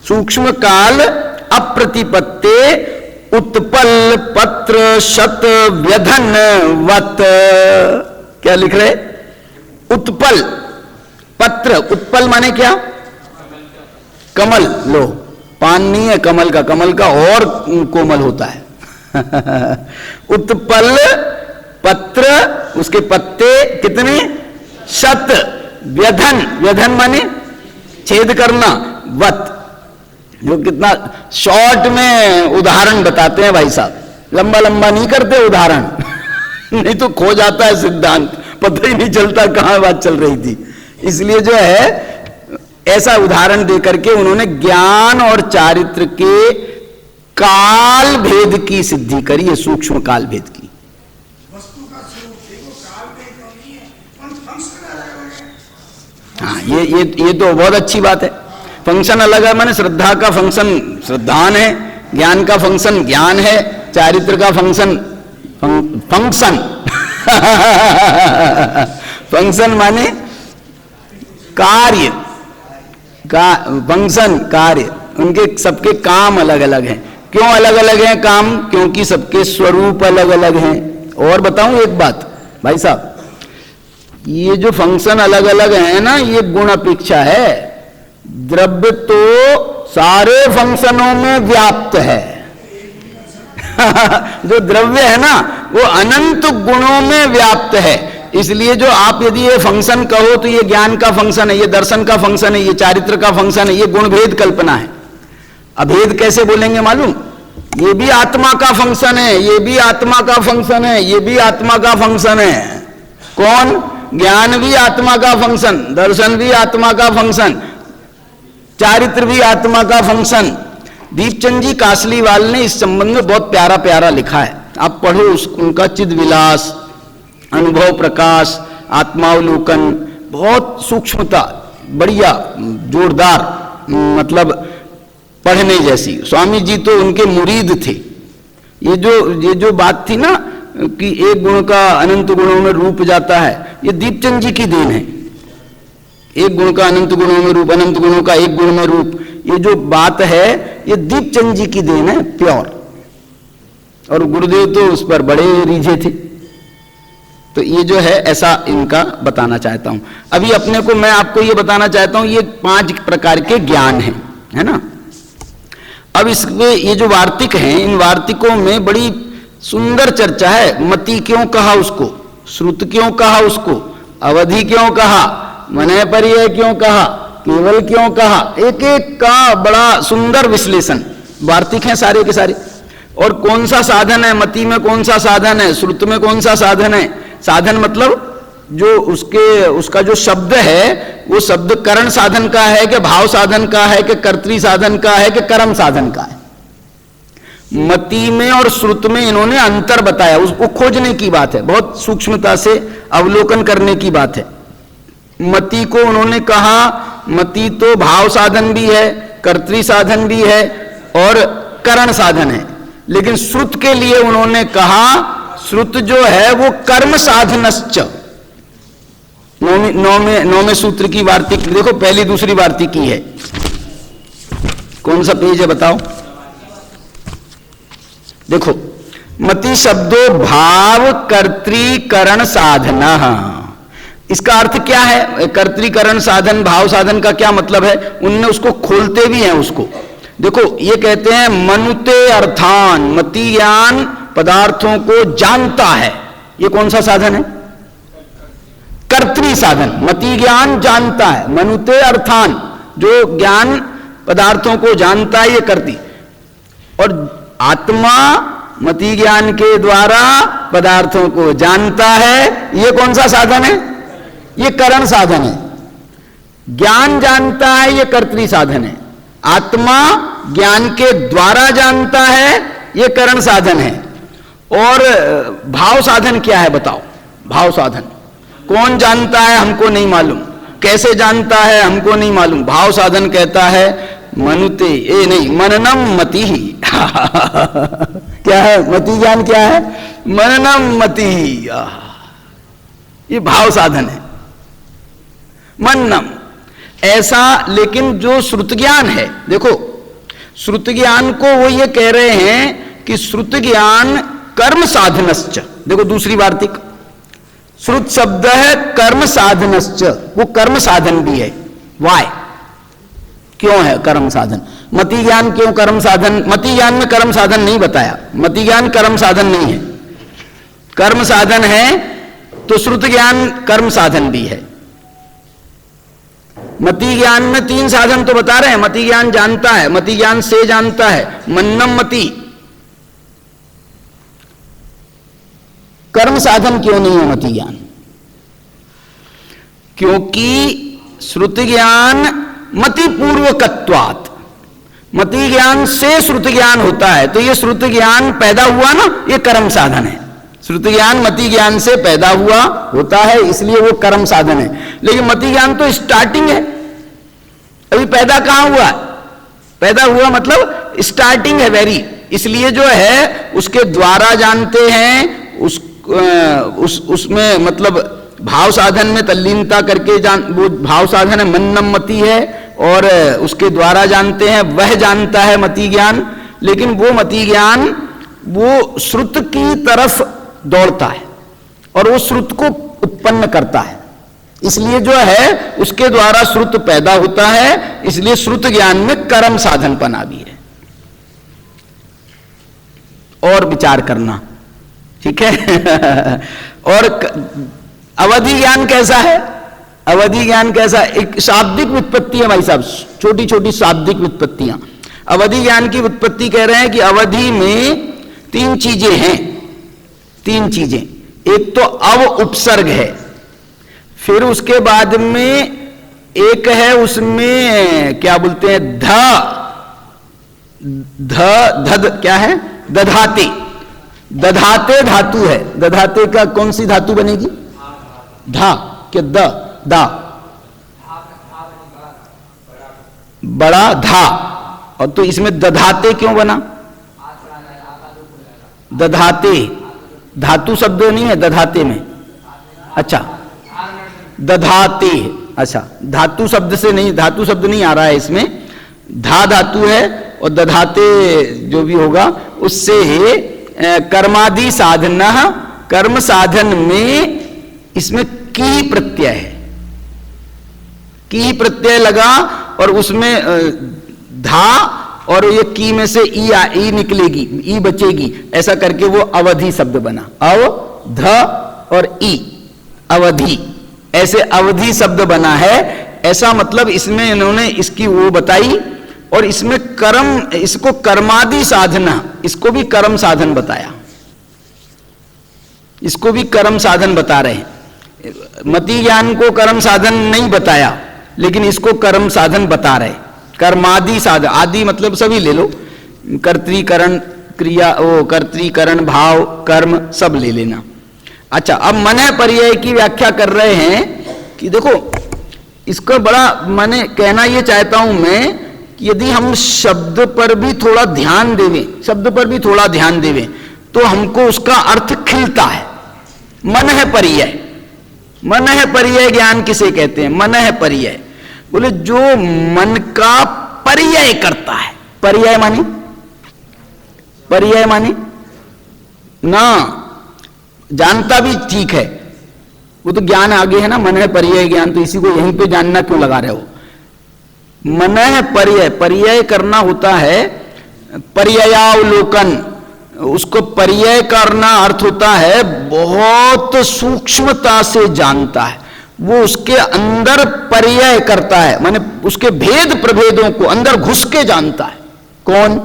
सूक्ष्म काल अप्रतिपत्ते उत्पल पत्र शत व्यधन वत, क्या लिख रहे? उत्पल पत्र, उत्पल माने क्या? कमल, लो पान नहीं है कमल का और कोमल होता है। उत्पल पत्र, उसके पत्ते कितने? शत, व्यधन, व्यधन माने छेद करना, वत, जो कितना शॉर्ट में उदाहरण बताते हैं भाई साहब, लंबा लंबा नहीं करते उदाहरण। नहीं तो खो जाता है सिद्धांत, पता ही नहीं चलता कहां बात चल रही थी। इसलिए जो है ऐसा उदाहरण देकर के उन्होंने ज्ञान और चारित्र के काल भेद की सिद्धि करी है, सूक्ष्म काल भेद की। हाँ, ये तो बहुत अच्छी बात है। फंक्शन अलग है, माने श्रद्धा का फंक्शन श्रद्धान है, ज्ञान का फंक्शन ज्ञान है, चारित्र का फंक्शन फंक्शन फंक्शन माने कार्य का, फंक्शन कार्य, उनके सबके काम अलग अलग हैं। क्यों अलग अलग हैं काम? क्योंकि सबके स्वरूप अलग अलग हैं। और बताऊं एक बात भाई साहब, ये जो फंक्शन अलग अलग है ना, ये गुण अपेक्षा है। द्रव्य तो सारे फंक्शनों में व्याप्त है जो द्रव्य है ना वो अनंत गुणों में व्याप्त है। इसलिए जो आप यदि ये फंक्शन कहो तो ये ज्ञान का फंक्शन है, ये दर्शन का फंक्शन है, ये चारित्र का फंक्शन है, ये गुणभेद कल्पना है। अभेद कैसे बोलेंगे मालूम? ये भी आत्मा का फंक्शन है, ये भी आत्मा का फंक्शन है, ये भी आत्मा का फंक्शन है। कौन? ज्ञान भी आत्मा का फंक्शन, दर्शन भी आत्मा का फंक्शन, चारित्र भी आत्मा का फंक्शन। दीपचंद जी कासलीवाल ने इस संबंध में बहुत प्यारा प्यारा लिखा है, आप पढ़ो उनका चिद विलास, अनुभव प्रकाश, आत्मावलोकन, बहुत सूक्ष्मता, बढ़िया जोरदार, मतलब पढ़ने जैसी। स्वामी जी तो उनके मुरीद थे। ये जो बात थी ना कि एक गुण का अनंत गुणों में रूप जाता है, ये दीपचंद जी की देन है। एक गुण का अनंत गुणों में रूप, अनंत गुणों का एक गुण में रूप, ये जो बात है ये दीपचंद जी की देन है, प्योर। और गुरुदेव तो उस पर बड़े रीझे थे। तो ये जो है ऐसा इनका बताना चाहता हूं। अभी अपने को मैं आपको ये बताना चाहता हूं, ये 5 प्रकार के ज्ञान हैं, है ना। अब इसमें ये जो वार्तिक हैं, इन वार्तिकों में बड़ी सुंदर चर्चा है। मति क्यों कहा उसको, श्रुत क्यों कहा उसको, अवधि क्यों कहा, मनय पर्यय क्यों कहा, केवल क्यों कहा, एक एक का बड़ा सुंदर विश्लेषण वार्तिक हैं सारे के सारे। और कौन सा साधन है, मति में कौन सा साधन है, श्रुत में कौन सा साधन है। साधन मतलब जो उसका जो शब्द है वो शब्द करण साधन का है कि भाव साधन का है कि कर्तृ साधन का है कि कर्म साधन का है। मति में और श्रुत में इन्होंने अंतर बताया, उसको खोजने की बात है, बहुत सूक्ष्मता से अवलोकन करने की बात है। मति को उन्होंने कहा मति तो भाव साधन भी है, कर्तृ साधन भी है और करण साधन है। लेकिन श्रुत के लिए उन्होंने कहा श्रुत जो है वो कर्म साधनश्च। नौवें सूत्र की वार्तिक देखो, पहली दूसरी वार्तिक की है, कौन सा पेज है बताओ। देखो, मति शब्दो भाव कर्तृकरण साधन। इसका अर्थ क्या है? कर्तृकरण साधन भाव साधन का क्या मतलब है? उनने उसको खोलते भी हैं उसको। देखो, ये कहते हैं मनुते अर्थान, मति ज्ञान पदार्थों को जानता है। ये कौन सा साधन है? कर्तृ साधन। मति ज्ञान जानता है, मनुते अर्थान, जो ज्ञान पदार्थों को जानता है, ये कर्तृ। और आत्मा मति ज्ञान के द्वारा पदार्थों को जानता है, ये कौन सा साधन है? ये करण साधन है। ज्ञान जानता है, ये कर्तृ साधन है। आत्मा ज्ञान के द्वारा जानता है, ये करण साधन है। और भाव साधन क्या है बताओ? भाव साधन कौन जानता है? हमको नहीं मालूम। कैसे जानता है? हमको नहीं मालूम। भाव साधन कहता है मनुते, ये नहीं, मननम मति ही क्या है? मति ज्ञान क्या है? मननम मति ही, ये भाव साधन है, मननम ऐसा। लेकिन जो श्रुत ज्ञान है, देखो श्रुत ज्ञान को वो ये कह रहे हैं कि श्रुत ज्ञान कर्म साधनश्च। देखो दूसरी वार्तिक, श्रुत शब्द है कर्म साधनश्च, वो कर्म साधन भी है। वाय क्यों है कर्म साधन? मति ज्ञान क्यों कर्म साधन? मति ज्ञान में कर्म साधन नहीं बताया, मति ज्ञान कर्म साधन नहीं है। कर्म साधन है तो श्रुत ज्ञान कर्म साधन भी है। मति ज्ञान में 3 साधन तो बता रहे हैं। मति ज्ञान जानता है, मति ज्ञान से जानता है, मन्नम मति। कर्म साधन क्यों नहीं है मति ज्ञान? क्योंकि श्रुत ज्ञान मति पूर्वकत्वात्, मति ज्ञान से श्रुत ज्ञान होता है। तो ये श्रुत ज्ञान पैदा हुआ ना, ये कर्म साधन है। श्रुति ज्ञान मति ज्ञान से पैदा हुआ होता है, इसलिए वो कर्म साधन है। लेकिन मति ज्ञान तो स्टार्टिंग है, अभी पैदा कहां हुआ? पैदा हुआ मतलब स्टार्टिंग है वेरी, इसलिए जो है उसके द्वारा जानते हैं, उसमें मतलब भाव साधन में तल्लीनता करके वो भाव साधन है, मन्नम मति है, और उसके द्वारा जानते हैं, वह जानता है मति ज्ञान। लेकिन वो मति ज्ञान वो श्रुत की तरफ दौड़ता है और वो श्रुत को उत्पन्न करता है, इसलिए जो है उसके द्वारा श्रुत पैदा होता है, इसलिए श्रुत ज्ञान में कर्म साधनपना भी है और विचार करना, ठीक है। और अवधि ज्ञान कैसा है? अवधि ज्ञान कैसा? एक शाब्दिक व्युत्पत्ति है भाई साहब, छोटी छोटी शाब्दिक व्युत्पत्तियां। अवधि ज्ञान की व्युत्पत्ति कह रहे हैं कि अवधि में तीन चीजें हैं, तीन चीजें। एक तो अव उपसर्ग है, फिर उसके बाद में एक है उसमें क्या बोलते हैं धद क्या है? दधाते। दधाते धातु है, दधाते का कौन सी धातु बनेगी? धा के दा बड़ा धा, और तो इसमें दधाते क्यों बना? दधाते धातु शब्द नहीं है दधाते में, अच्छा दधाते, अच्छा धातु शब्द से नहीं, धातु शब्द नहीं आ रहा है इसमें, धा धातु है, और दधाते जो भी होगा उससे कर्मादि साधना, कर्म साधन में इसमें की प्रत्यय है, की प्रत्यय लगा और उसमें धा और ये की में से ई निकलेगी, ई बचेगी, ऐसा करके वो अवधि शब्द बना। अव ध और ई अवधि, ऐसे अवधि शब्द बना है। ऐसा मतलब इसमें इन्होंने इसकी वो बताई, और इसमें कर्म, इसको कर्मादि साधना, इसको भी कर्म साधन बताया, इसको भी कर्म साधन बता रहे हैं। मति ज्ञान को कर्म साधन नहीं बताया, लेकिन इसको कर्म साधन बता रहे। कर्मादि साधन, आदि मतलब सभी ले लो, कर्तृकरण क्रिया, वो कर्तृकरण भाव कर्म सब ले लेना। अच्छा, अब मन पर्याय की व्याख्या कर रहे हैं कि देखो इसका बड़ा मैंने कहना ये चाहता हूं मैं कि यदि हम शब्द पर भी थोड़ा ध्यान देवें, शब्द पर भी थोड़ा ध्यान देवें तो हमको उसका अर्थ खिलता है। मन है पर्याय, मन है पर्याय ज्ञान किसे कहते हैं? मन है पर्याय बोले जो मन का पर्याय करता है। पर्याय माने, पर्याय माने ना जानता भी ठीक है, वो तो ज्ञान आगे है ना, मन है पर्याय ज्ञान, तो इसी को यहीं पे जानना क्यों लगा रहे हो? मन है पर्याय, पर्याय करना होता है पर्यायावलोकन, उसको पर्याय करना अर्थ होता है बहुत सूक्ष्मता से जानता है, वो उसके अंदर पर्याय करता है, माने उसके भेद प्रभेदों को अंदर घुस के जानता है। कौन?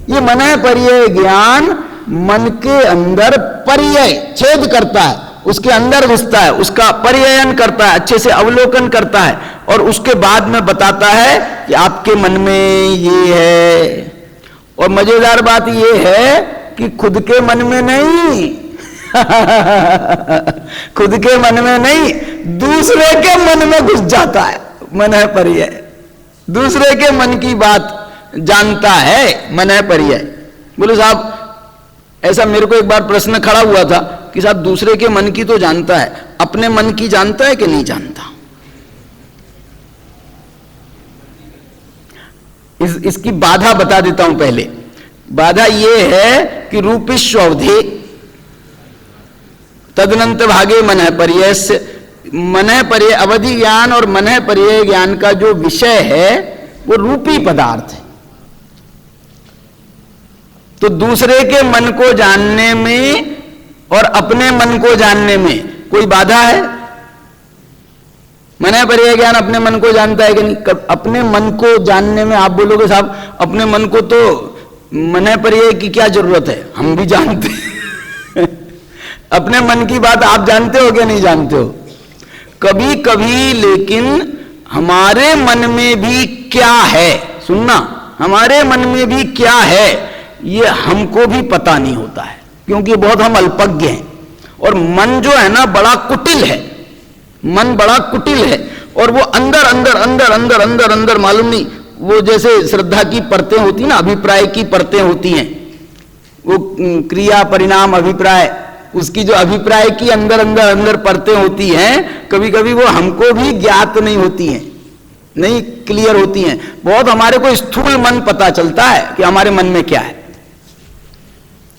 ये मन है पर्याय ज्ञान मन के अंदर पर्याय छेद करता है, उसके अंदर घुसता है, उसका पर्यायन करता है, अच्छे से अवलोकन करता है, और उसके बाद में बताता है कि आपके मन में ये है। और मजेदार बात ये है कि खुद के मन में नहीं खुद के मन में नहीं, दूसरे के मन में घुस जाता है। मन है पर्याय, दूसरे के मन की बात जानता है, मन है पर्याय। बोले साहब ऐसा मेरे को एक बार प्रश्न खड़ा हुआ था कि साहब दूसरे के मन की तो जानता है, अपने मन की जानता है कि नहीं जानता? इसकी बाधा बता देता हूं पहले। बाधा यह है कि रूपिष्वधे तदनंत भागे मन है पर्याय से, मन है पर्याय अवधि ज्ञान और मन है पर्याय ज्ञान का जो विषय है वो रूपी पदार्थ है। तो दूसरे के मन को जानने में और अपने मन को जानने में कोई बाधा है? मन है पर्याय ज्ञान अपने मन को जानता है कि नहीं? अपने मन को जानने में आप बोलोगे साहब अपने मन को तो मन है पर्याय की क्या जरूरत है, हम भी जानते हैं अपने मन की बात आप जानते हो क्या नहीं जानते हो? कभी कभी लेकिन हमारे मन में भी क्या है, सुनना, हमारे मन में भी क्या है ये हमको भी पता नहीं होता है, क्योंकि बहुत हम अल्पज्ञ हैं। और मन जो है ना बड़ा कुटिल है, मन बड़ा कुटिल है, और वो अंदर अंदर अंदर अंदर अंदर अंदर मालूम नहीं, वो जैसे श्रद्धा की परतें होती ना, अभिप्राय की परतें होती हैं, वो क्रिया परिणाम अभिप्राय, उसकी जो अभिप्राय की अंदर अंदर अंदर परतें होती हैं, कभी कभी वो हमको भी ज्ञात नहीं होती हैं, नहीं क्लियर होती हैं। बहुत हमारे को स्थूल मन पता चलता है कि हमारे मन में क्या है,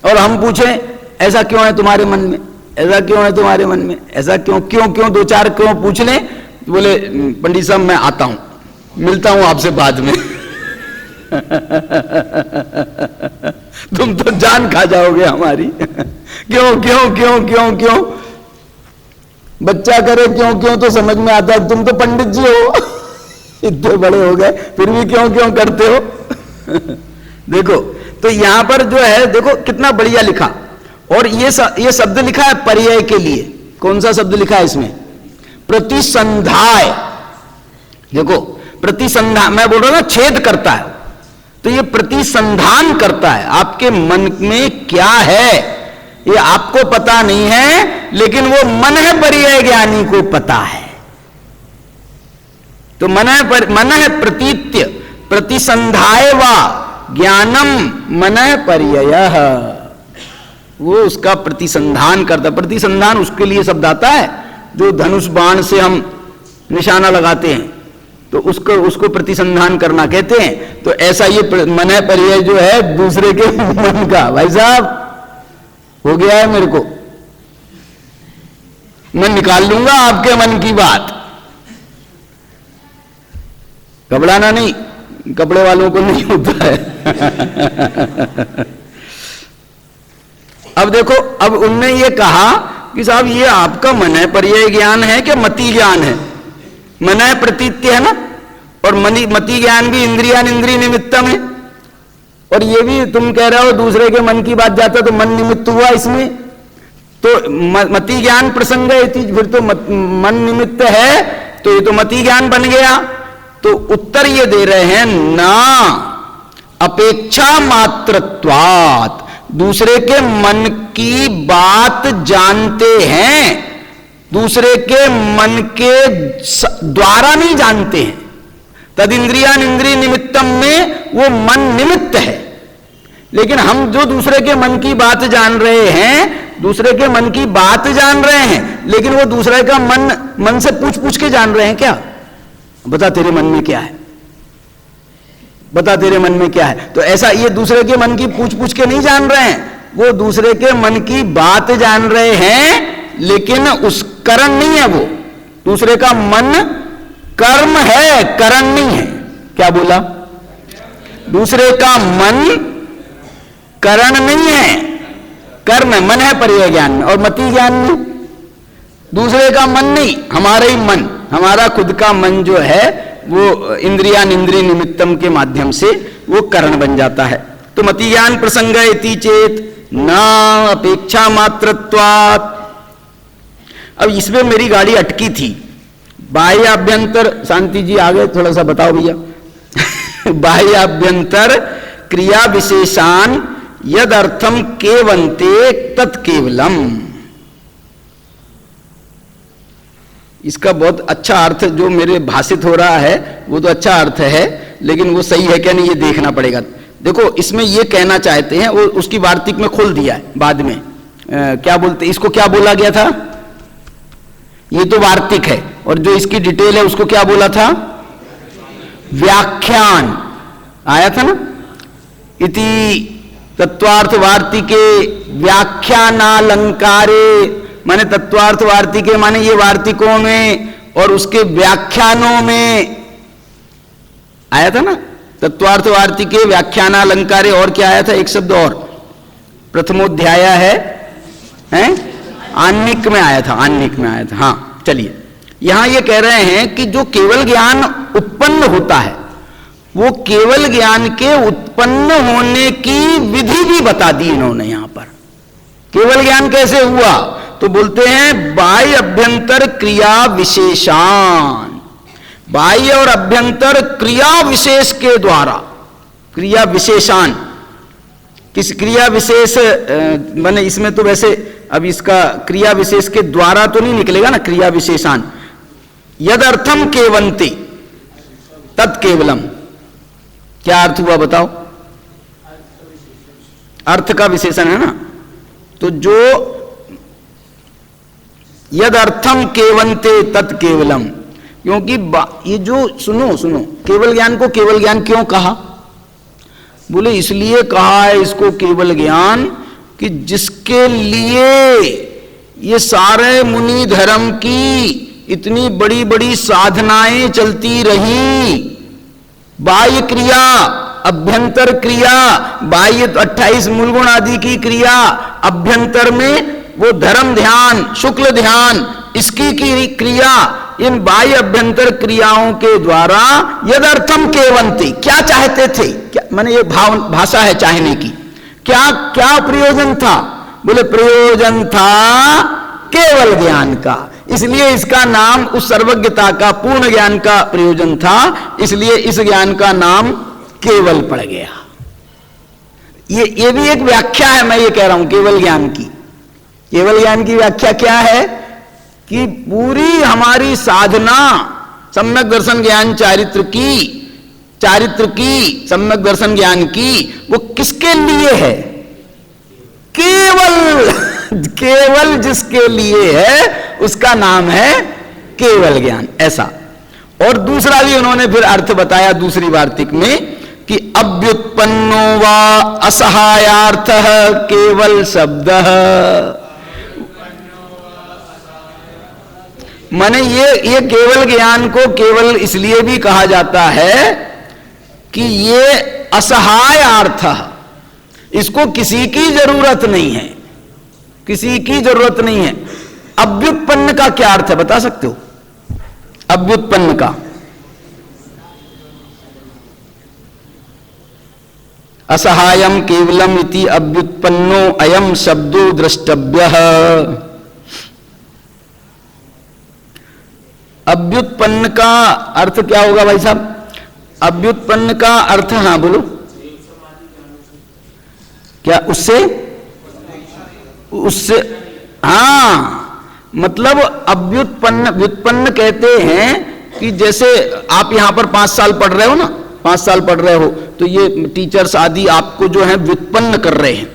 और हम पूछें ऐसा क्यों है तुम्हारे मन में, ऐसा क्यों है तुम्हारे मन में, ऐसा क्यों क्यों क्यों, दो चार क्यों पूछ लें, बोले पंडित साहब मैं आता हूं, मिलता हूं आपसे बाद में। तुम तो जान खा जाओगे हमारी। क्यों क्यों क्यों क्यों क्यों, बच्चा करे क्यों क्यों तो समझ में आता है, तुम तो पंडित जी हो, इतने बड़े हो गए फिर भी क्यों क्यों करते हो। देखो तो यहां पर जो है देखो कितना बढ़िया लिखा, और ये शब्द लिखा है पर्याय के लिए। कौन सा शब्द लिखा है इसमें? प्रतिसंधाय। देखो प्रतिसंधान, मैं बोल रहा हूं ना छेद करता है, तो ये प्रतिसंधान करता है, आपके मन में क्या है ये आपको पता नहीं है, लेकिन वो मन है पर्याय ज्ञानी को पता है। तो मन है प्रतीत्य प्रतिसंधाय वा ज्ञानम मन पर्ययः, वो उसका प्रतिसंधान करता। प्रतिसंधान उसके लिए शब्द आता है जो धनुष बाण से हम निशाना लगाते हैं, तो उसको प्रतिसंधान करना कहते हैं। तो ऐसा ये मन पर्यय जो है दूसरे के मन का, भाई साहब हो गया है, मेरे को मैं निकाल लूंगा आपके मन की बात, घबराना नहीं, कपड़े वालों को नहीं होता है। अब देखो, अब उनने ये कहा कि साहब ये आपका मन पर्यय ज्ञान है कि मति ज्ञान है? मन प्रतीत्य है ना, और मति ज्ञान भी इंद्रियान इंद्रिय निमित्तम है, और ये भी तुम कह रहे हो दूसरे के मन की बात जाता तो मन निमित्त हुआ इसमें, तो मति ज्ञान प्रसंग है, फिर तो मन निमित्त है, तो ये तो मति ज्ञान बन गया। तो उत्तर ये दे रहे हैं ना अपेक्षा मात्रत्वात्, दूसरे के मन की बात जानते हैं, दूसरे के मन के द्वारा नहीं जानते हैं। तद इंद्रियान इंद्रिय निमित्तम में वो मन निमित्त है, लेकिन हम जो दूसरे के मन की बात जान रहे हैं, दूसरे के मन की बात जान रहे हैं, लेकिन वो दूसरे का मन से पूछ पूछ के जान रहे हैं। क्या बता तेरे मन में क्या है, बता तेरे मन में क्या है। तो ऐसा ये दूसरे के मन की पूछ पूछ के नहीं जान रहे हैं, वो दूसरे के मन की बात जान रहे हैं, लेकिन उस करण नहीं है, वो दूसरे का मन कर्म है, करण नहीं है। क्या बोला? दूसरे का मन करण नहीं है, कर्म है, मन है पर्याय ज्ञान में, और मति ज्ञान में दूसरे का मन नहीं, हमारा ही मन, हमारा खुद का मन जो है वो इंद्रियान इंद्रिय निमित्तम के माध्यम से वो करण बन जाता है। तो मति ज्ञान प्रसंग इति चेत न अपेक्षा मात्रत्वात्। अब इसमें मेरी गाड़ी अटकी थी, बाह्य आभ्यंतर, शांति जी आगे थोड़ा सा बताओ भैया। बाह्य आभ्यंतर क्रिया विशेषान यद अर्थम केवंते तत्केवलम। इसका बहुत अच्छा अर्थ जो मेरे भाषित हो रहा है वो तो अच्छा अर्थ है, लेकिन वो सही है क्या नहीं ये देखना पड़ेगा। देखो इसमें ये कहना चाहते हैं, वो उसकी वार्तिक में खोल दिया है बाद में, क्या बोलते, इसको क्या बोला गया था, ये तो वार्तिक है, और जो इसकी डिटेल है उसको क्या बोला था, व्याख्यान आया था ना। इति तत्वार्थ वार्तिके व्याख्यानालंकारे, माने तत्वार्थ वार्तिके माने ये वार्तिकों में और उसके व्याख्यानों में आया था ना। तत्वार्थ वार्तिके व्याख्यानालंकारे, और क्या आया था एक शब्द और, प्रथमोध्याय है आन्निक में आया था, आन्निक में आया था। हाँ चलिए, यहां ये कह रहे हैं कि जो केवल ज्ञान उत्पन्न होता है, वो केवल ज्ञान के उत्पन्न होने की विधि भी बता दी इन्होंने यहां पर। केवल ज्ञान कैसे हुआ, तो बोलते हैं बाह्य अभ्यंतर क्रिया विशेषान, बाह्य और अभ्यंतर क्रिया विशेष के द्वारा, क्रिया विशेषान, किस क्रिया विशेष, मैंने इसमें तो वैसे अब इसका क्रिया विशेष के द्वारा तो नहीं निकलेगा ना, क्रिया विशेषान। यदर्थम केवंती तत्केवलम, क्या अर्थ हुआ बताओ? अर्थ का विशेषण है ना। तो जो यदर्थम केवंते तत्केवलम, क्योंकि ये जो सुनो केवल ज्ञान को केवल ज्ञान क्यों कहा? बोले इसलिए कहा है इसको केवल ज्ञान कि जिसके लिए ये सारे मुनि धर्म की इतनी बड़ी बड़ी साधनाएं चलती रही, बाह्य क्रिया, अभ्यंतर क्रिया, बाह्य 28 मूलगुण आदि की क्रिया, अभ्यंतर में वो धर्म ध्यान, शुक्ल ध्यान, इसकी की क्रिया, इन बाह्य अभ्यंतर क्रियाओं के द्वारा यदर्थम केवंती, क्या चाहते थे? क्या माने ये भाषा है चाहने की। क्या क्या प्रयोजन था? बोले प्रयोजन था केवल ज्ञान का, इसलिए इसका नाम उस सर्वज्ञता का, पूर्ण ज्ञान का प्रयोजन था, इसलिए इस ज्ञान का नाम केवल पड़ गया। ये भी एक व्याख्या है, मैं ये कह रहा हूं केवल ज्ञान की। केवल ज्ञान की व्याख्या क्या है कि पूरी हमारी साधना सम्यक दर्शन ज्ञान चारित्र की सम्यक दर्शन ज्ञान की, वो किसके लिए है? केवल जिसके लिए है उसका नाम है केवल ज्ञान, ऐसा। और दूसरा भी उन्होंने फिर अर्थ बताया दूसरी वार्तिक में कि अव्युत्पन्नो वा असहायार्थ केवल शब्द, माने ये केवल ज्ञान को केवल इसलिए भी कहा जाता है कि ये असहाय अर्थ, इसको किसी की जरूरत नहीं है, किसी की जरूरत नहीं है। अव्युत्पन्न का क्या अर्थ है बता सकते हो? अव्युत्पन्न का असहायम केवलम इति अव्युत्पन्नो अयम शब्दो द्रष्टव्यः। अव्युत्पन्न का अर्थ क्या होगा भाई साहब? अव्युत्पन्न का अर्थ, हाँ बोलो, क्या उससे हाँ, मतलब अव्युत्पन्न, व्युत्पन्न कहते हैं कि जैसे आप यहां पर 5 साल पढ़ रहे हो ना, 5 साल पढ़ रहे हो, तो ये टीचर्स आदि आपको जो है व्युत्पन्न कर रहे हैं,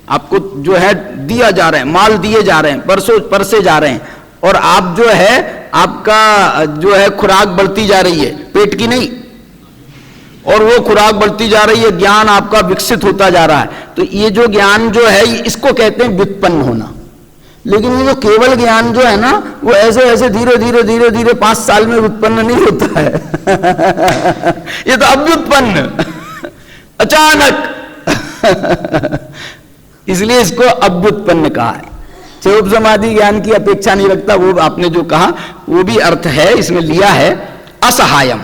आपको जो है दिया जा रहा है, माल दिए जा रहे हैं, परसे जा रहे हैं, और आप जो है आपका जो है खुराक बढ़ती जा रही है, पेट की नहीं, और वो खुराक बढ़ती जा रही है, ज्ञान आपका विकसित होता जा रहा है। तो ये जो ज्ञान जो है इसको कहते हैं व्युत्पन्न होना। लेकिन ये जो केवल ज्ञान जो है ना, वो ऐसे ऐसे धीरे धीरे धीरे धीरे 5 साल में उत्पन्न नहीं होता है। ये तो अव्युत्पन्न, अचानक। इसलिए इसको अव्युत्पन्न कहा है। चौप समाधि ज्ञान की अपेक्षा नहीं रखता, वो आपने जो कहा वो भी अर्थ है, इसमें लिया है असहायम।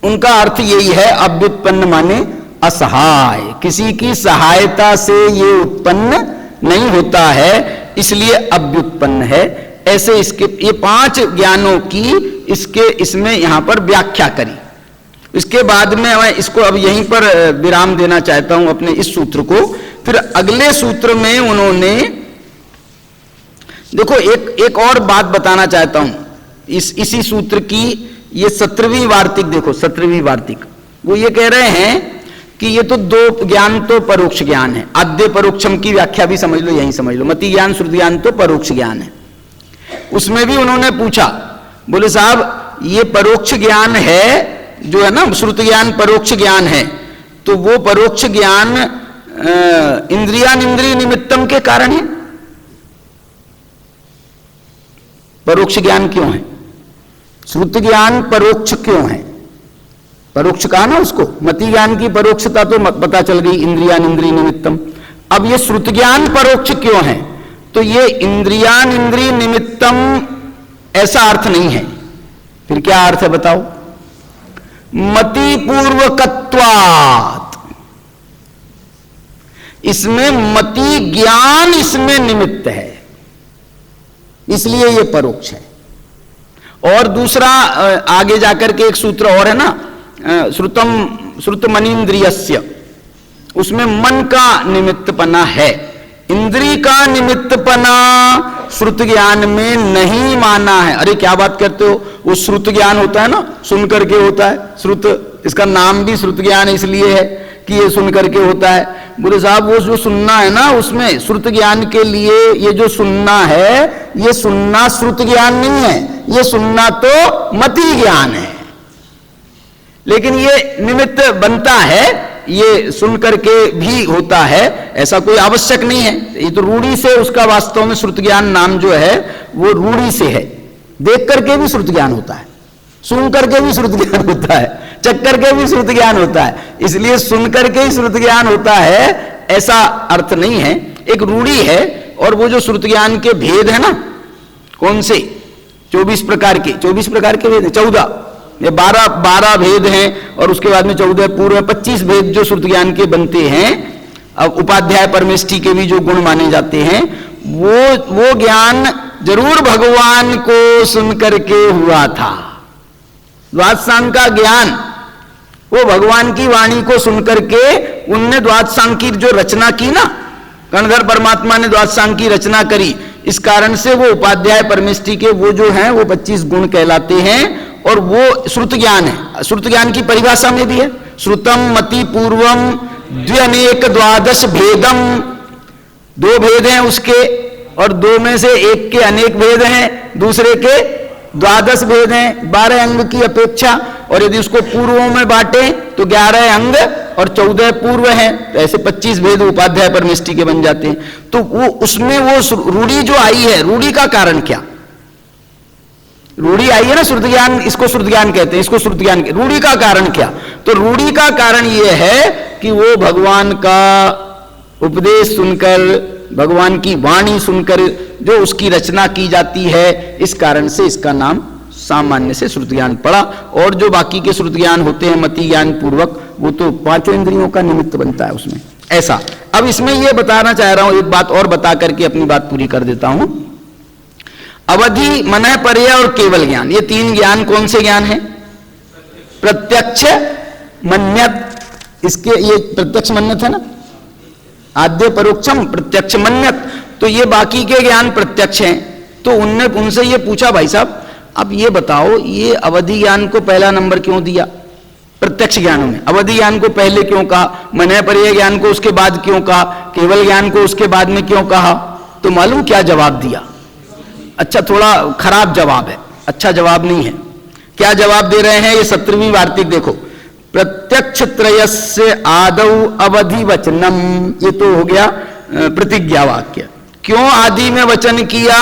उनका अर्थ यही है, अव्युत्पन्न माने असहाय, किसी की सहायता से ये उत्पन्न नहीं होता है, इसलिए अव्युत्पन्न है। ऐसे इसके ये 5 ज्ञानों की इसमें यहां पर व्याख्या करी। इसके बाद में मैं इसको अब यहीं पर विराम देना चाहता हूं अपने इस सूत्र को। फिर अगले सूत्र में उन्होंने देखो एक और बात बताना चाहता हूं इसी सूत्र की। ये 17वीं वार्तिक देखो, 17वीं वार्तिक वो ये कह रहे हैं कि ये तो 2 ज्ञान तो परोक्ष ज्ञान है। आद्य परोक्षम की व्याख्या भी समझ लो, यहीं समझ लो। मति ज्ञान श्रुति ज्ञान तो परोक्ष ज्ञान है। उसमें भी उन्होंने पूछा, बोले साहब ये परोक्ष ज्ञान है जो है ना, श्रुति ज्ञान परोक्ष ज्ञान है, तो वो परोक्ष ज्ञान इंद्रियानिंद्रिय निमित्तम के कारण है। परोक्ष ज्ञान क्यों है? श्रुति ज्ञान परोक्ष क्यों है? परोक्ष कहा ना उसको, मति ज्ञान की परोक्षता तो पता चल गई, इंद्रियानिंद्रिय निमित्तम। अब ये श्रुति ज्ञान परोक्ष क्यों है? तो ये इंद्रियानिंद्रिय निमित्तम ऐसा अर्थ नहीं है। फिर क्या अर्थ है बताओ? मति पूर्वकत्वात्, इसमें मति ज्ञान इसमें निमित्त है, इसलिए ये परोक्ष है। और दूसरा आगे जाकर के एक सूत्र और है ना, श्रुतमनीन्द्रियस्य, उसमें मन का निमित्तपना है, इंद्री का निमित्तपना श्रुत ज्ञान में नहीं माना है। अरे क्या बात करते हो, वो श्रुत ज्ञान होता है ना, सुन करके होता है श्रुत, इसका नाम भी श्रुत ज्ञान इसलिए है कि ये सुन करके होता है। बोले साहब वो जो सुनना है ना, उसमें श्रुत ज्ञान के लिए ये जो सुनना है, ये सुनना श्रुत ज्ञान नहीं है, ये सुनना तो मति ज्ञान है। लेकिन ये निमित्त बनता है, ये सुन करके भी होता है, ऐसा कोई आवश्यक नहीं है। ये तो रूढ़ी से उसका वास्तव में श्रुत ज्ञान नाम जो है वो रूढ़ी से है। देख करके भी श्रुत ज्ञान होता है, सुन करके भी श्रुत ज्ञान होता है, चख करके भी श्रुत ज्ञान होता है। इसलिए सुन करके ही श्रुत ज्ञान होता है ऐसा अर्थ नहीं है, एक रूढ़ी है। और वो जो श्रुत ज्ञान के भेद है ना, कौन से 24 प्रकार के, 24 प्रकार के भेद, 14 ये 12 भेद हैं, और उसके बाद में 14 पूर्व में 25 भेद जो श्रुत ज्ञान के बनते हैं। अब उपाध्याय परमेष्ठी के भी जो गुण माने जाते हैं, वो ज्ञान जरूर भगवान को सुन करके हुआ था। द्वादशांग का ज्ञान वो भगवान की वाणी को सुन करके उनने द्वादशांग की जो रचना की ना, कणधर परमात्मा ने द्वादशांग की रचना करी, इस कारण से वो उपाध्याय परमेष्ठी के वो जो हैं वो 25 गुण कहलाते हैं। और वो श्रुत ज्ञान है। श्रुत ज्ञान की परिभाषा में भी है, श्रुतम मति पूर्वम द्व्यनेक द्वादश भेदम, 2 भेद हैं उसके, और 2 में से एक के अनेक भेद हैं, दूसरे के 12 भेद हैं 12 अंग की अपेक्षा। और यदि उसको पूर्वों में बांटे तो 11 अंग और 14 पूर्व हैं, तो ऐसे 25 भेद उपाध्याय परमेष्ठी के बन जाते हैं। तो वो उसमें वो रूढ़ी जो आई है, रूढ़ी का कारण क्या, रूढ़ी आई है ना, श्रुत ज्ञान, इसको श्रुत ज्ञान कहते हैं, इसको श्रुत ज्ञान, रूढ़ी का कारण क्या? तो रूढ़ी का कारण यह है कि वो भगवान का उपदेश सुनकर, भगवान की वाणी सुनकर जो उसकी रचना की जाती है, इस कारण से इसका नाम सामान्य से श्रुत ज्ञान पड़ा। और जो बाकी के श्रुत ज्ञान होते हैं मति ज्ञान पूर्वक, वो तो 5 इंद्रियों का निमित्त बनता है उसमें, ऐसा। अब इसमें यह बताना चाह रहा हूं, एक बात और बता करके अपनी बात पूरी कर देता हूं। अवधि, मनः, पर्यय और केवल ज्ञान, ये 3 ज्ञान कौन से ज्ञान हैं? प्रत्यक्ष, मन्यत। इसके ये प्रत्यक्ष मन्यत है ना, आद्य परोक्षम प्रत्यक्ष मन्यत। तो ये बाकी के ज्ञान प्रत्यक्ष हैं। तो उनने उनसे ये पूछा, भाई साहब अब ये बताओ, ये अवधि ज्ञान को पहला नंबर क्यों दिया प्रत्यक्ष ज्ञानों में? अवधि ज्ञान को पहले क्यों कहा, मनः पर्यय ज्ञान को उसके बाद क्यों कहा, केवल ज्ञान को उसके बाद में क्यों कहा? तो मालूम क्या जवाब दिया? अच्छा, थोड़ा खराब जवाब है, अच्छा जवाब नहीं है। क्या जवाब दे रहे हैं? ये 17वीं वार्तिक देखो, प्रत्यक्ष त्रयस्य आदौ अवधि वचनम, ये तो हो गया प्रतिज्ञा वाक्य। क्यों आदि में वचन किया?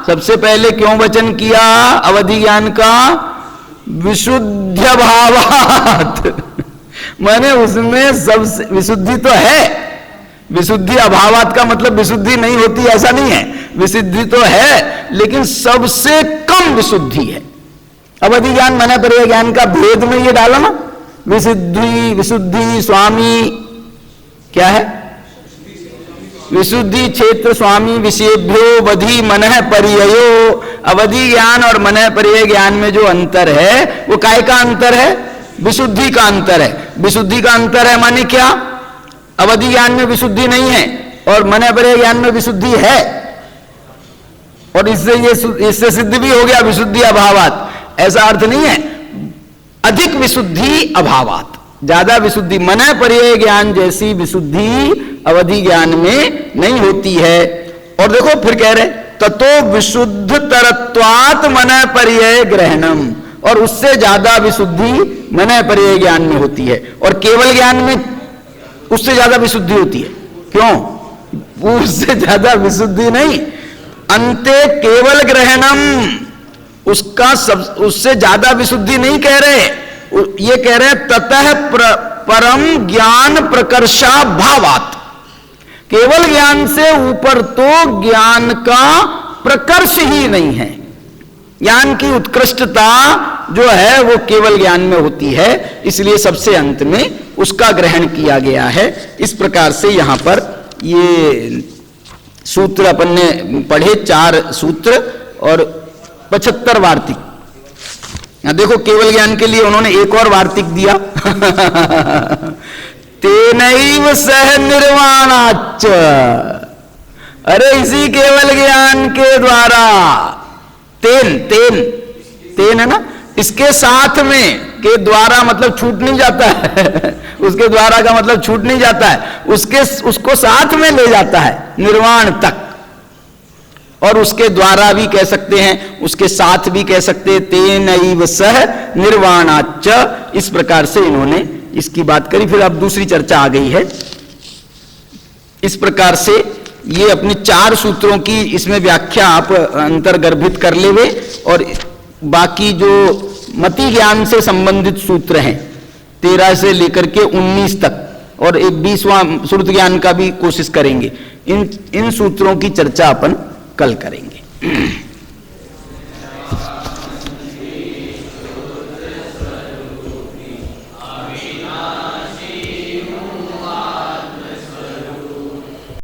सबसे पहले क्यों वचन किया अवधि ज्ञान का? विशुद्ध्यभावात् माने उसमें सबसे विशुद्धि तो है, विशुद्धि अभावात का मतलब विशुद्धि नहीं होती ऐसा नहीं है, विशुद्धि तो है लेकिन सबसे कम विशुद्धि है। अवधि ज्ञान मनः पर्यय ज्ञान का भेद में ये डाला ना, विशुद्धि विशुद्धि स्वामी क्या है? विशुद्धि क्षेत्र स्वामी विषयेभ्यो वधि मनः पर्ययो। अवधि ज्ञान और मनः पर्यय ज्ञान में जो अंतर है वो काय का अंतर है? विशुद्धि का अंतर है। विशुद्धि का अंतर है माने क्या? अवधि ज्ञान में विशुद्धि नहीं है और मनः पर्यय ज्ञान में विशुद्धि है, और इससे सिद्ध भी हो गया विशुद्धि अभावात। ऐसा अर्थ नहीं है, अधिक विशुद्धि अभावात, ज्यादा विशुद्धि। मनः पर्यय ज्ञान जैसी विशुद्धि अवधि ज्ञान में नहीं होती है। और देखो फिर कह रहे ततो विशुद्ध तरत्वात् मनः पर्यय ग्रहणम, और उससे ज्यादा विशुद्धि मनः पर्यय ज्ञान में होती है, और केवल ज्ञान में उससे ज्यादा विशुद्धि होती है। क्यों? उससे ज्यादा विशुद्धि नहीं, अंते केवल ग्रहणम, उसका सब उससे ज्यादा विशुद्धि नहीं कह रहे, ये कह रहे ततः परम ज्ञान प्रकर्षा भावात। केवल ज्ञान से ऊपर तो ज्ञान का प्रकर्ष ही नहीं है। ज्ञान की उत्कृष्टता जो है वो केवल ज्ञान में होती है, इसलिए सबसे अंत में उसका ग्रहण किया गया है। इस प्रकार से यहां पर ये सूत्र अपन ने पढ़े, 4 सूत्र और 75 वार्तिक। देखो केवल ज्ञान के लिए उन्होंने एक और वार्तिक दिया तेनैव सह निर्वाणाच्च, अरे इसी केवल ज्ञान के द्वारा, तेन तेन तेन है ना, इसके साथ में, के द्वारा मतलब छूट नहीं जाता है उसके द्वारा का मतलब छूट नहीं जाता है, उसको साथ में ले जाता है निर्वाण तक। और उसके द्वारा भी कह सकते हैं, उसके साथ भी कह सकते हैं, तेनैव सह निर्वाणाच्च। इस प्रकार से इन्होंने इसकी बात करी। फिर अब दूसरी चर्चा आ गई है। इस प्रकार से ये अपने 4 सूत्रों की इसमें व्याख्या आप अंतर्गर्भित कर लेवे, और बाकी जो मति ज्ञान से संबंधित सूत्र हैं 13 से लेकर के 19 तक, और एक 20वां श्रुत ज्ञान का भी कोशिश करेंगे। इन सूत्रों की चर्चा अपन कल करेंगे।